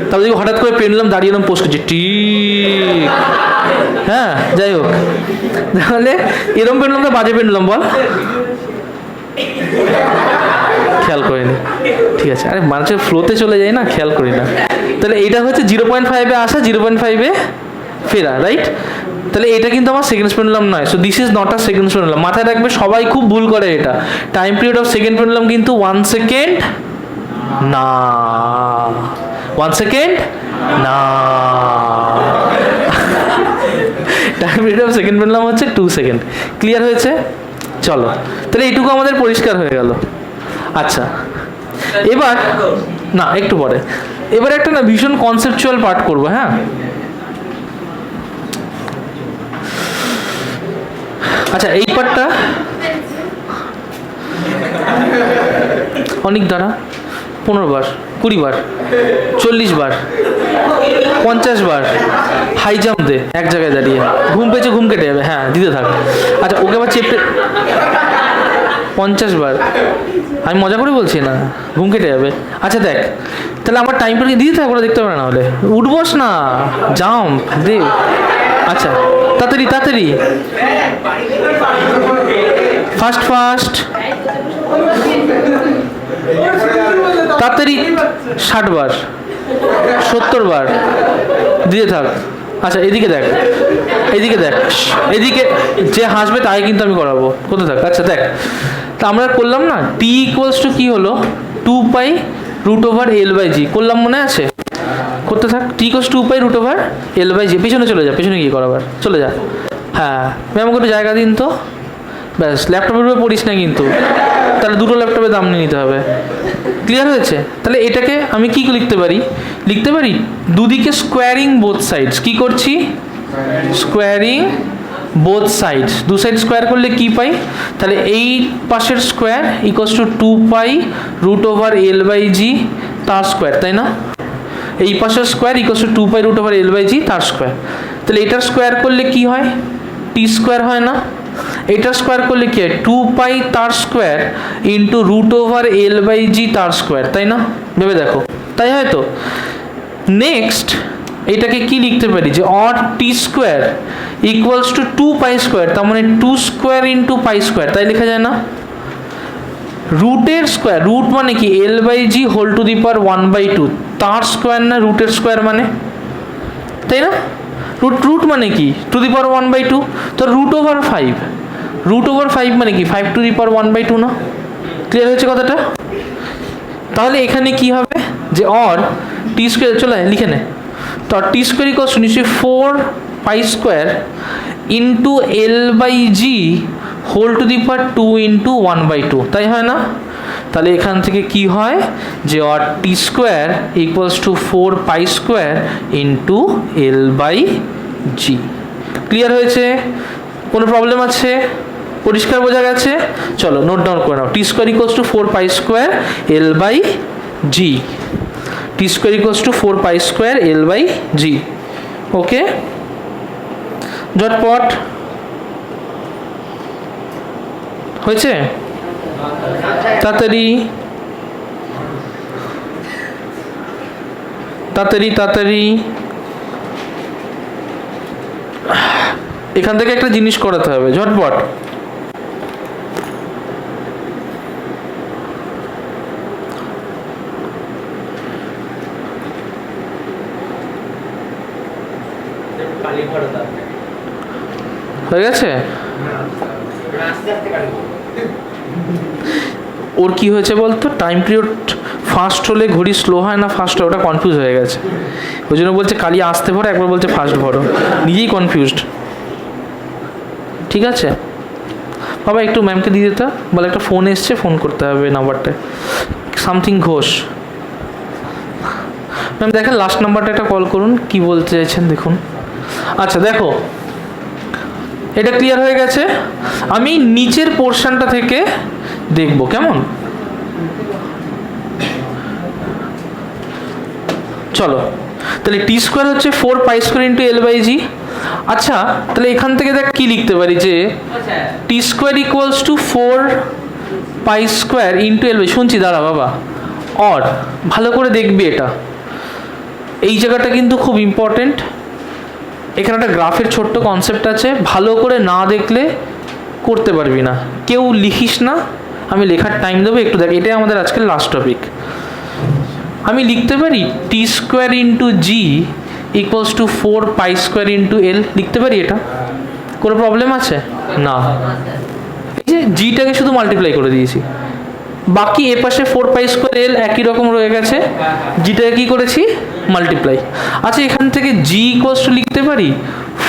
তারপর দেখো হঠাৎ করে পেন্ডুলাম দাঁড়িয়ে এরকম পোস্ট করছে, টিক। হ্যাঁ, যাই হোক, তাহলে এরকম পেন্ডুলামটা বাজে পেন্ডুলাম বল, খেয়াল করিনি, ঠিক আছে। আরে মানুষের ফ্লোতে চলে যায় না, খেয়াল করি না। তাহলে এটা হচ্ছে 0.5-এ আসা, 0.5-এ ফেরা, রাইট? তাহলে এটা কিন্তু আমার সেকেন্ড পেন্ডুলাম নয়। So this is not a second pendulum. মাথায় রাখবে, সবাই খুব ভুল করে এটা। Time period of second pendulum কিন্তু 1 সেকেন্ড না, 1 সেকেন্ড না। Time period of second pendulum হচ্ছে 2 সেকেন্ড। ক্লিয়ার হয়েছে? চলো, তাহলে এইটুকু আমাদের পরিষ্কার হয়ে গেল। আচ্ছা, এবার না, একটু পরে, এবার একটা না ভীষণ কনসেপচুয়াল পার্ট করবো। হ্যাঁ, আচ্ছা, এই পার্টটা অনেক দ্বারা 15 বার, 20 বার, 40 বার, 50 বার হাই জাম্প দে এক জায়গায় দাঁড়িয়ে। ঘুম পেয়েছে, ঘুম কেটে যাবে, হ্যাঁ দিতে থাক। আচ্ছা, ওকে আবার চেপে 50 বার, আমি মজা করে বলছি না, ঘুম কেটে যাবে। আচ্ছা দেখ, তাহলে আমার টাইম পিরিয়ড দিতে থাক, ওরা দেখতে পারে না হলে। উঠবস না, জাম্প দে। আচ্ছা, তাড়াতাড়ি তাড়াতাড়ি, ফাস্ট ফাস্ট, তাড়াতাড়ি 60 বার, 70 বার দিয়ে থাক। আচ্ছা, এদিকে দেখ, এদিকে দেখ, এদিকে যে হাসবে তাই কিন্তু আমি করাবো, কোথায় থাক। আচ্ছা দেখ, তা আমরা করলাম না, টি ইকুয়ালস টু কী হলো, 2π√L/g করলাম, মনে আছে? করতে থাক। টি ইকুয়ালস 2π√L/g। পেছনে চলে যা, পেছনে গিয়ে করাবার, চলে যা। হ্যাঁ ম্যাম, ওকে একটু জায়গা দিন তো, ব্যাস। ল্যাপটপের উপরে পড়িস না কিন্তু, তাহলে দুটো ল্যাপটপের দাম নিয়ে নিতে হবে। ক্লিয়ার হয়েছে? তাহলে এটাকে আমি কি লিখতে পারি, লিখতে পারি দুদিকে স্কোয়ারিং বোথ সাইডস। কি করছি? Squaring both sides. দু সাইড স্কোয়ার করলে কি পাই? তাহলে এই পাশের স্কোয়ার ইকুয়ালস টু 2π√L/g তার স্কোয়ার, তাই না? এই পাশের স্কোয়ার ইকুয়ালস টু 2π√L/g তার স্কোয়ার। তাহলে এটার স্কোয়ার করলে কি হয়? টি স্কোয়ার হয় না? এটার স্কোয়ার করলে কি হয়? 2π তার স্কোয়ার ইন্টু √L/g তার স্কোয়ার, তাই না? ভেবে দেখো, তাই হয় তো? নেক্সট এটাকে কি লিখতে পারি, যে or T square equals to 2π square, তার মানে 2 স্কোয়ার ইন্টু পাই স্কোয়ার, তাই লেখা যায় না? রুটের স্কোয়ার, রুট মানে কি? L/g হোল টু দি পাওয়ার 1/2 তার স্কোয়ার না রুটের স্কোয়ার মানে, তাই না? রুট মানে কি? টু দি পাওয়ার 1/2। তো √5, √5 মানে কি? 5 টু দি পাওয়ার 1/2 না? ক্লিয়ার হয়েছে কথাটা? তাহলে এখানে কি হবে, যে অর টি স্কোয়ার, চলে লিখে নে। তো টি স্কোয়ার ইকুয়ালস টু নিশ্চয়ই 4π square into L/g whole to the power 2 into 1/2, তাই হয় না? তাহলে এখান থেকে কি হয়, যে or T square equals to 4π square into L/g। Clear হয়েছে? কোনো প্রবলেম আছে? পরিষ্কার বোঝা গেছে? চলো নোট ডাউন করে নাও। T square equals to 4π square L/g, T square equals to 4π square L/g। Okay, ঝটপট হয়েছে? তাড়াতাড়ি তাড়াতাড়ি তাড়াতাড়ি। এখান থেকে একটা জিনিস করাতে হবে, ঝটপট। হয়ে গেছে? ওর কি হয়েছে বলতো, টাইম পিরিয়ড ফাস্ট হলে ঘড়ি স্লো হয় না ফাস্ট হয়, ওটা কনফিউজ হয়ে গেছে। ওই জন্য বলছে কালি আসতে ভরো, একবার বলছে ফাস্ট ভরো, নিজেই কনফিউজড। ঠিক আছে বাবা, একটু ম্যামকে দিয়ে দিতে বলে, একটা ফোন এসছে, ফোন করতে হবে নাম্বারটা, সামথিং ঘোষ। ম্যাম দেখেন লাস্ট নাম্বারটা একটা কল করুন, কি বলতে চাইছেন দেখুন। আচ্ছা দেখো, এটা ক্লিয়ার হয়ে গেছে। আমি নিচের পোর্শনটা থেকে দেখব কেমন। চলো, তাহলে টি স্কোয়ার হচ্ছে 4π² ইন্টু L/G। আচ্ছা, তাহলে এখান থেকে দেখ কি লিখতে পারি, যে T square equals to 4π² into L/G। শুনছি, দাঁড়া বাবা, অর ভালো করে দেখবি, এটা এই জায়গাটা কিন্তু খুব ইম্পর্টেন্ট। এখানে একটা গ্রাফের ছোট্ট কনসেপ্ট আছে, ভালো করে না দেখলে করতে পারবি না। কেউ লিখিস না, আমি লেখার টাইম দেবো, একটু দেখ। এটাই আমাদের আজকের লাস্ট টপিক। আমি লিখতে পারি T square into g equals to 4π² into L, লিখতে পারি। এটা কোনো প্রবলেম আছে না? এই যে জিটাকে শুধু মাল্টিপ্লাই করে দিয়েছি, বাকি এ পাশে 4π² এল একই রকম রয়ে গেছে, জিটাকে কি করেছি মাল্টিপ্লাই। আচ্ছা, এখান থেকে জি ইকুয়ালস টু লিখতে পারি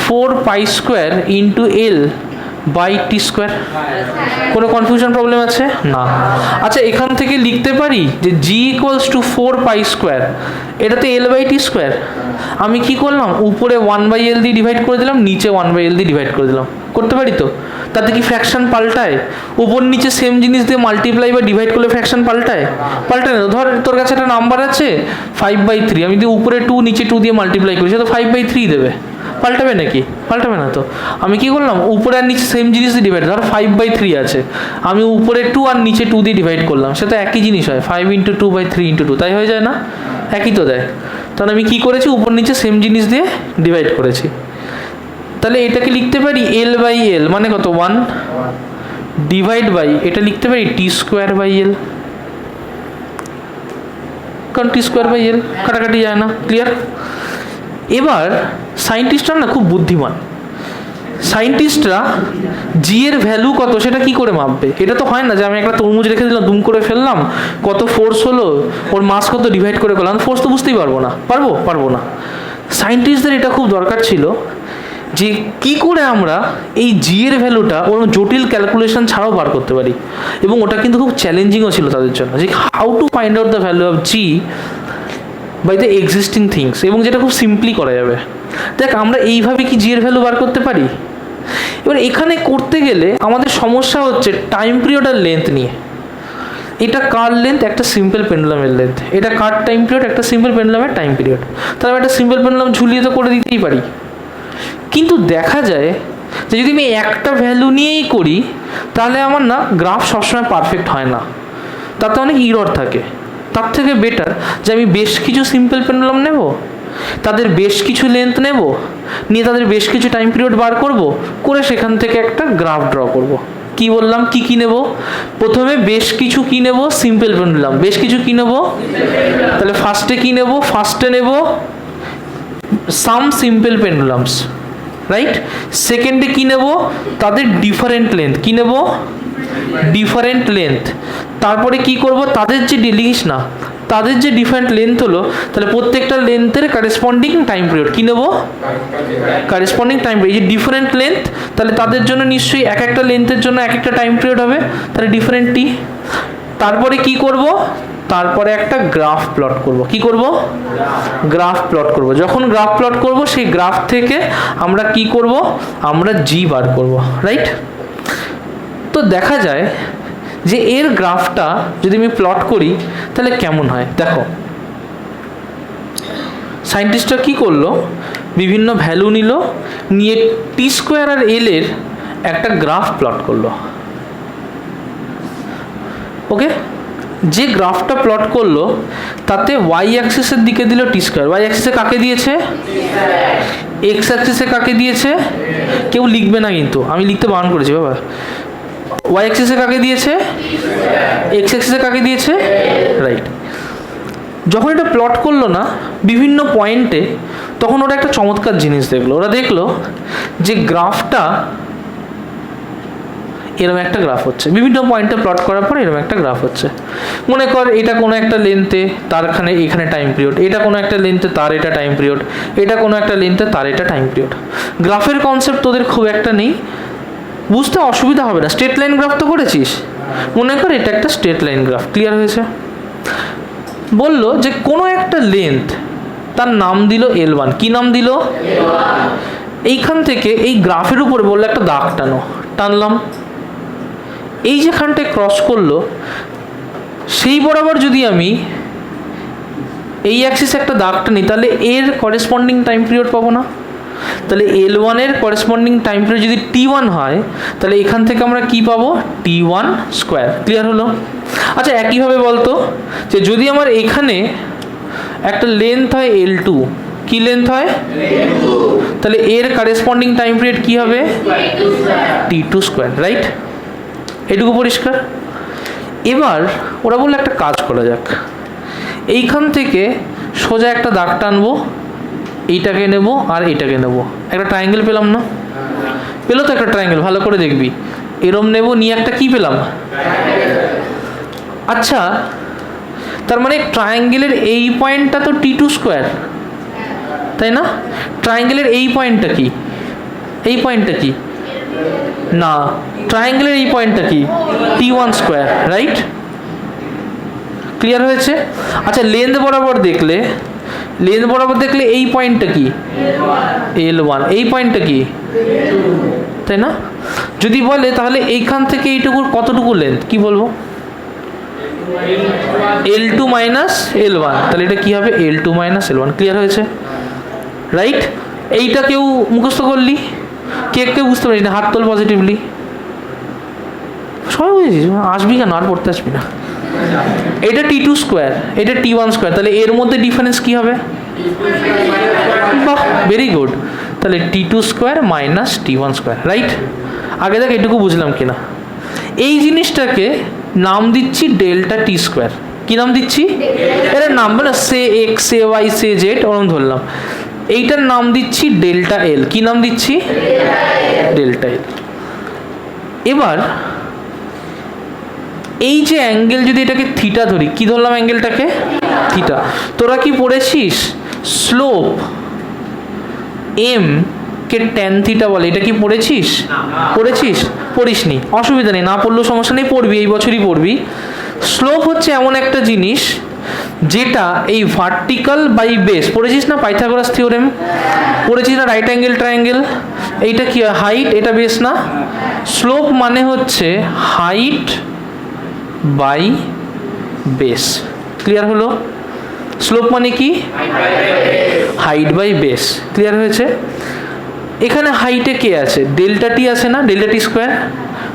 4π² into L by T square. কোনো কনফিউশন প্রবলেম আছে না? আচ্ছা, এখান থেকে লিখতে পারি যে জি ইকুয়ালস টু 4π², এটাতে L/T স্কোয়ার। আমি কি করলাম, উপরে 1/L দিয়ে ডিভাইড করে দিলাম, নিচে 1/L দিয়ে ডিভাইড করে দিলাম। করতে পারি তো? তাতে কি ফ্র্যাকশন পাল্টায়? উপর নিচে সেম জিনিস দিয়ে মাল্টিপ্লাই বা ডিভাইড করলে ফ্র্যাকশন পাল্টায়? পাল্টায় না। ধর তোর কাছে একটা নাম্বার আছে 5/3, আমি যদি উপরে 2 নিচে 2 দিয়ে মাল্টিপ্লাই করি, সে তো 5/3 দেবে। পাল্টাবে নাকি? পাল্টাবে না তো। আমি কি করলাম, উপরে আর নিচে সেম জিনিস দিয়ে ডিভাইড, ধর 5/3 আছে, আমি উপরে 2 আর নিচে 2 দিয়ে ডিভাইড করলাম, সে তো একই জিনিস হয়, 5 ইন্টু 2/3 ইন্টু 2, তাই হয়ে যায় না? একই তো দেয়। তাহলে আমি কি করেছি, উপর নিচে সেম জিনিস দিয়ে ডিভাইড করেছি। তাহলে এটাকে লিখতে পারি L/L, মানে কত, 1 ডিভাইড বাই, এটা লিখতে পারি T²/L, কারণ T²/L কাটাকাটি যায় না। ক্লিয়ার? এবার সায়েন্টিস্টরা না খুব বুদ্ধিমান। সায়েন্টিস্টরা জি এর ভ্যালু কত সেটা কি করে মাপবে? এটা তো হয় না যে আমি একটা তরমুজ রেখে দিলাম, দুম করে ফেললাম, কত ফোর্স হলো, ওর মাস কত ডিভাইড করে করলাম, ফোর্স তো বুঝতেই পারবো না। পারবো না। সায়েন্টিস্টদের এটা খুব দরকার ছিল যে কি করে আমরা এই জি এর ভ্যালুটা ওর জটিল ক্যালকুলেশন ছাড়াও বার করতে পারি। এবং ওটা কিন্তু খুব চ্যালেঞ্জিংও ছিল তাদের জন্য, যে how to find out the value of G by the existing things, এবং যেটা খুব সিম্পলি করা যাবে। দেখ, আমরা এইভাবে কি জি এর ভ্যালু বার করতে পারি? এবার এখানে করতে গেলে আমাদের সমস্যা হচ্ছে টাইম পিরিয়ড আর লেন্থ নিয়ে। এটা কার লেন্থ? একটা সিম্পল পেন্ডুলামের লেন্থ। এটা কার টাইম পিরিয়ড? একটা সিম্পল পেন্ডুলামের টাইম পিরিয়ড। তাহলে আমি একটা সিম্পল পেন্ডুলাম ঝুলিয়ে তো করে দিতেই পারি। কিন্তু দেখা যায় যে যদি আমি একটা ভ্যালু নিয়েই করি, তাহলে আমার না গ্রাফ সবসময় পারফেক্ট হয় না, তাতে অনেক ইরর থাকে। তার থেকে বেটার যে আমি বেশ কিছু সিম্পল পেন্ডুলাম নেব, তাদের বেশ কিছু লেন্থ নেব, নিয়ে তাদের বেশ কিছু টাইম পিরিয়ড বার করব, করে সেখান থেকে একটা গ্রাফ ড্র করব। কি বললাম, কি নেব? প্রথমে বেশ কিছু কি নেব, সিম্পল পেন্ডুলাম। বেশ কিছু কি নেব? তাহলে ফার্স্টে কি নেব? ফার্স্টে নেব সাম সিম্পল পেন্ডুলামস, রাইট? সেকেন্ডে কি নেব? তাদের ডিফারেন্ট লেন্থ। কি নেব? Different length. তারপরে কি করব, তাদের যে লিখিস না, তাদের যে ডিফারেন্ট লেন্থ হলো, তাহলে প্রত্যেকটা লেন্থের কারেসপন্ডিং টাইম পিরিয়ড কি নেব? Corresponding time period. এই যে ডিফারেন্ট লেন্থ, তাহলে তাদের জন্য নিশ্চয়ই এক একটা লেন্থের জন্য এক একটা টাইম পিরিয়ড হবে, তাহলে ডিফারেন্ট টি। তারপরে কি করব? তারপরে একটা গ্রাফ প্লট করব। কি করব? গ্রাফ প্লট করব। যখন গ্রাফ প্লট করব, সেই গ্রাফ থেকে আমরা কি করব? আমরা জি বার করব, রাইট? তো দেখা যায় যে এর গ্রাফটা যদি আমি প্লট করি তাহলে কেমন হয়। দেখো, সায়েন্টিস্টরা কি করলো, বিভিন্ন ভ্যালু নিল, নিয়ে T² আর L এর একটা গ্রাফ প্লট করলো। ওকে, যে গ্রাফটা প্লট করলো তাতে ওয়াই অ্যাক্সিসের দিকে দিল T², ওয়াই অ্যাক্সিসে কাকে দিয়েছে? এক্স অ্যাক্সিসে কাকে দিয়েছে? কেউ লিখবে না কিন্তু, আমি লিখতে বারণ করেছি বাবা। ওয়াই অ্যাক্সিসে কাকে দিয়েছে? এক্স অ্যাক্সিসে কাকে দিয়েছে? রাইট। যখন এটা প্লট করলো না বিভিন্ন পয়েন্টে, তখন ওরা একটা চমৎকার জিনিস দেখলো। ওরা দেখলো যে গ্রাফটা এরকম একটা গ্রাফ হচ্ছে, বিভিন্ন পয়েন্টে প্লট করার পর এরকম একটা গ্রাফ হচ্ছে। মনে কর এটা কোনো একটা লেন্থে, তার এখানে টাইম পিরিয়ড, এটা কোনো একটা লেন্থে, তার এটা টাইম পিরিয়ড, এটা কোনো একটা লেন্থে, তার এটা টাইম পিরিয়ড। গ্রাফের কনসেপ্ট তোদের খুব একটা নেই, বুঝতে অসুবিধা হবে না। স্ট্রেট লাইন গ্রাফ তো করেছিস, মনে কর এটা একটা স্ট্রেট লাইন গ্রাফ। ক্লিয়ার হয়েছে? বললো যে কোনো একটা লেন্থ, তার নাম দিল L1। কি নাম দিল? এইখান থেকে এই গ্রাফের উপরে বললো একটা দাগ টানো, টানলাম, এই যেখানটায় ক্রস করলো সেই বরাবর যদি আমি এই অ্যাক্সিসে একটা দাগ টানি তাহলে এর করেসপন্ডিং টাইম পিরিয়ড পাবো না? তাহলে L1 এর করেসপন্ডিং টাইম পিরিয়ড যদি T1 হয় তাহলে এখান থেকে আমরা কি পাবো? T1 square. ক্লিয়ার হলো? আচ্ছা একইভাবে বলতো যে যদি আমার এখানে একটা লেন্থ হয় L2, কি লেন্থ হয়? তাহলে এর করেসপন্ডিং টাইম পিরিয়ড কি হবে? T2 square, right? এটুকু পরিষ্কার? এবার ওরা বললো একটা কাজ করা যাক, এইখান থেকে সোজা একটা দাগ টানবো, এইটাকে নেব আর এইটাকে নেব, একটা ট্রায়াঙ্গেল পেলাম না? পেলো তো একটা ট্রায়াঙ্গেল, ভালো করে দেখবি, এরম নেব, নিয়ে একটা কি পেলাম? আচ্ছা তার মানে ট্রায়াঙ্গেলের এই পয়েন্টটা তো T2 স্কোয়ার, তাই না? ট্রায়াঙ্গেলের এই পয়েন্টটা কি? এই পয়েন্টটা কি? না, ট্রায়াঙ্গেলের এই পয়েন্টটা কি? T1 square, right? ক্লিয়ার হয়েছে? আচ্ছা লেন্থ বরাবর দেখলে, লেন্থ বরাবর দেখলে এই পয়েন্টটা কি? L1। এই পয়েন্টটা কি? তাই না? যদি বলে তাহলে এইখান থেকে এইটুকুর কতটুকু লেন্থ, কি বলবো? L2 মাইনাস L1, তাহলে এটা কি হবে? L2 minus L1। ক্লিয়ার হয়েছে? রাইট? এইটা কেউ মুখস্থ করলি? কেউ বুঝতে পারিস না? হাত তোল পজিটিভলি। সবাই বুঝেছিস? আসবি কেন, আর পড়তে আসবি না। এটা T2 স্কোয়ার, এটা T1 স্কোয়ার, তাহলে এর মধ্যে ডিফারেন্স কি হবে? বাহ, ভেরি গুড। তাহলে T2 square minus T1 square, right? আগে দেখ এটুকু বুঝলাম কিনা। এই জিনিসটাকে নাম দিচ্ছি ডেল্টা টি স্কোয়ার। কি নাম দিচ্ছি? এর নাম বলে সে এক্স, সে ওয়াই, সে জেড, ওরম ধরলাম। এইটার নাম দিচ্ছি ডেল্টা এল। কি নাম দিচ্ছি? Delta L. এবার এই যে অ্যাঙ্গেল, যদি এটাকে থিটা ধরি, কি ধরলাম অ্যাঙ্গেলটাকে? থিটা। তোরা কি পড়েছিস স্লোপ এম কে ট্যান থিটা বলে? এটা কি পড়েছিস? পড়েছিস? পড়িসনি, অসুবিধা নেই, না পড়লেও সমস্যা নেই, পড়বি, এই বছরই পড়বি। স্লোপ হচ্ছে এমন একটা জিনিস যেটা এই ভার্টিক্যাল বাই বেস, পড়েছিস না পাইথাগোরাস থিওরেম? পড়েছিস না রাইট অ্যাঙ্গেল ট্রায়াঙ্গেল? এইটা কি হাইট, এটা বেস না? স্লোপ মানে হচ্ছে হাইট বাই বেস। ক্লিয়ার হলো? স্লোপ মানে কি? Height by base. ক্লিয়ার হয়েছে? এখানে হাইটে কে আছে? ডেল্টা টি আছে না, ডেল্টা টি স্কোয়ার।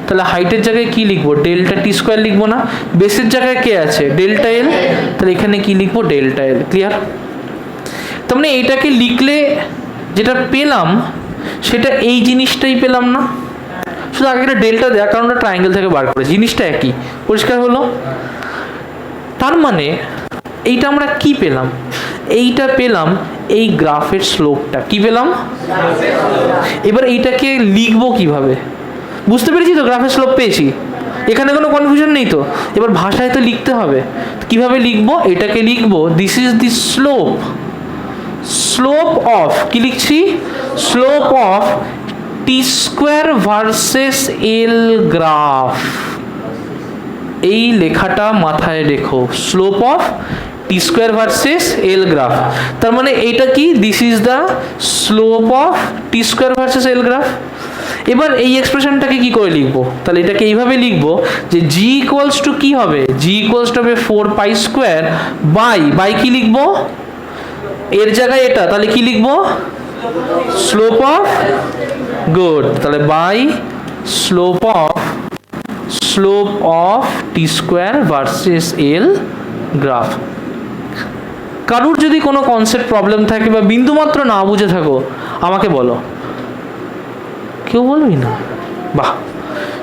তাহলে হাইটের জায়গায় কি লিখবো? ডেল্টা টি স্কোয়ার লিখবো না? বেসের জায়গায় কে আছে? Delta L. তাহলে এখানে কি লিখবো? Delta L. ক্লিয়ার? তার মানে এইটাকে লিখলে যেটা পেলাম সেটা এই জিনিসটাই পেলাম না? শুধু আগে একটা ডেল্টা দেওয়ার কারণটা ট্রায়াঙ্গেল থেকে বার করে, জিনিসটা একই। পরিষ্কার হলো? তার মানে এইটা আমরা কি পেলাম? এইটা পেলাম এই গ্রাফের স্লোপটা। কি পেলাম? এবার এইটাকে লিখবো কিভাবে? বুঝতে পেরেছি তো? গ্রাফের স্লোপ পেয়েছি, এখানে কোনো কনফিউশন নেই তো? এবার ভাষায় তো লিখতে হবে। কিভাবে লিখবো? এটাকে লিখবো this is the slope, slope of, কি লিখছি? Slope of T square versus L graph. এই লেখাটা মাথায় রেখো, slope of T square versus L graph. তার মানে এইটা কি? This is the slope of T square versus L graph. এবার এই এক্সপ্রেশনটাকে কি করে লিখবো? তাহলে এটাকে এইভাবে লিখবো যে জি ইকুয়ালস টু কি হবে? জি ইকুয়ালস টু হবে 4 পাই স্কোয়ার বাই কি লিখবো? এর জায়গায় এটা, তাহলে কি লিখবো? স্লোপ অফ, গুড, তাহলে by slope of T square versus L graph. কারুর যদি কোনো কনসেপ্ট প্রবলেম থাকে বা বিন্দুমাত্র না বুঝে থাকো আমাকে বলো। কেউ বলবি না? বাহ,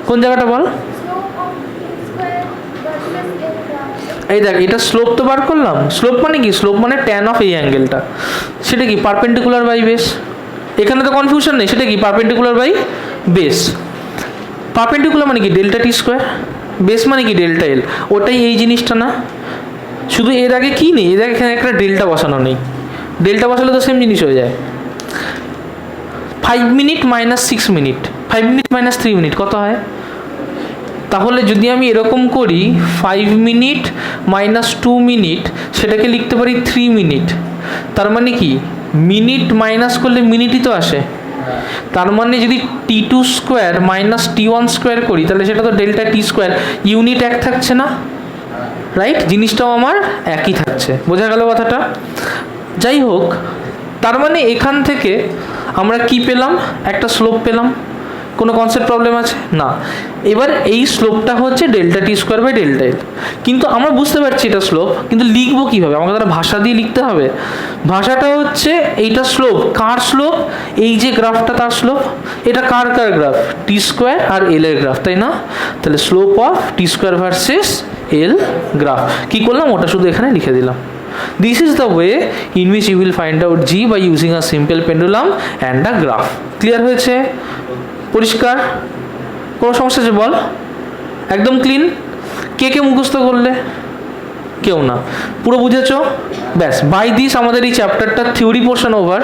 কোন জায়গাটা বল? এই দেখ, এটা স্লোপ তো বার করলাম। স্লোপ মানে কি? স্লোপ মানে ট্যান অফ এই অ্যাঙ্গেলটা। সেটা কি? Perpendicular by base. এখানে তো কনফিউশন নেই, সেটা কি? Perpendicular by base. পারপেন্ডিকুলার মানে কি? Delta T square. বেস মানে কি? Delta L. ওটাই এই জিনিসটা না? শুধু এর আগে কি নেই? এর আগে এখানে একটা ডেল্টা বসানো নেই। ডেল্টা বসালে তো সেম জিনিস হয়ে যায়। 5 minute minus 6 minute, 5 minute minus 3 minute কত হয়? তাহলে যদি আমি এরকম করি 5 মিনিট মাইনাস 2 মিনিট, সেটাকে লিখতে পারি 3 মিনিট। তার মানে কি? মিনিট মাইনাস করলে মিনিটই তো আসে। তার মানে যদি T2 square minus T1 square করি তাহলে সেটা তো ডেল্টা টি স্কোয়ার, ইউনিট এক থাকছে না, রাইট? জিনিসটাও আমার একই থাকছে, বোঝা গেল কথাটা? যাই হোক, তার মানে এখান থেকে আমরা কি পেলাম? একটা স্লোপ পেলাম। কোনো কনসেপ্ট প্রবলেম আছে? না। এবার এই স্লোপটা হচ্ছে delta T square by delta L. কিন্তু আমরা বুঝতে পারছি এটা স্লোপ, কিন্তু লিখবো কীভাবে? আমাকে তারা ভাষা দিয়ে লিখতে হবে। ভাষাটা হচ্ছে এইটা স্লোপ, কার স্লোপ? এই যে গ্রাফটা তার স্লোপ। এটা কার কার গ্রাফ? টি স্কোয়ার আর এল এর গ্রাফ, তাই না? তাহলে slope of T square versus L graph. কী করলাম? ওটা শুধু এখানে লিখে দিলাম। This is the way in which you will find out G by using a simple pendulum and a graph. Clear হয়েছে? পরিষ্কার? কোনো সমস্যা আছে বল? একদম ক্লিন? কে কে মুখস্থ করলে? কেউ না? পুরো বুঝেছো? ব্যাস, বাই দিস আমাদের এই চ্যাপ্টারটা থিওরি পোর্শন ওভার।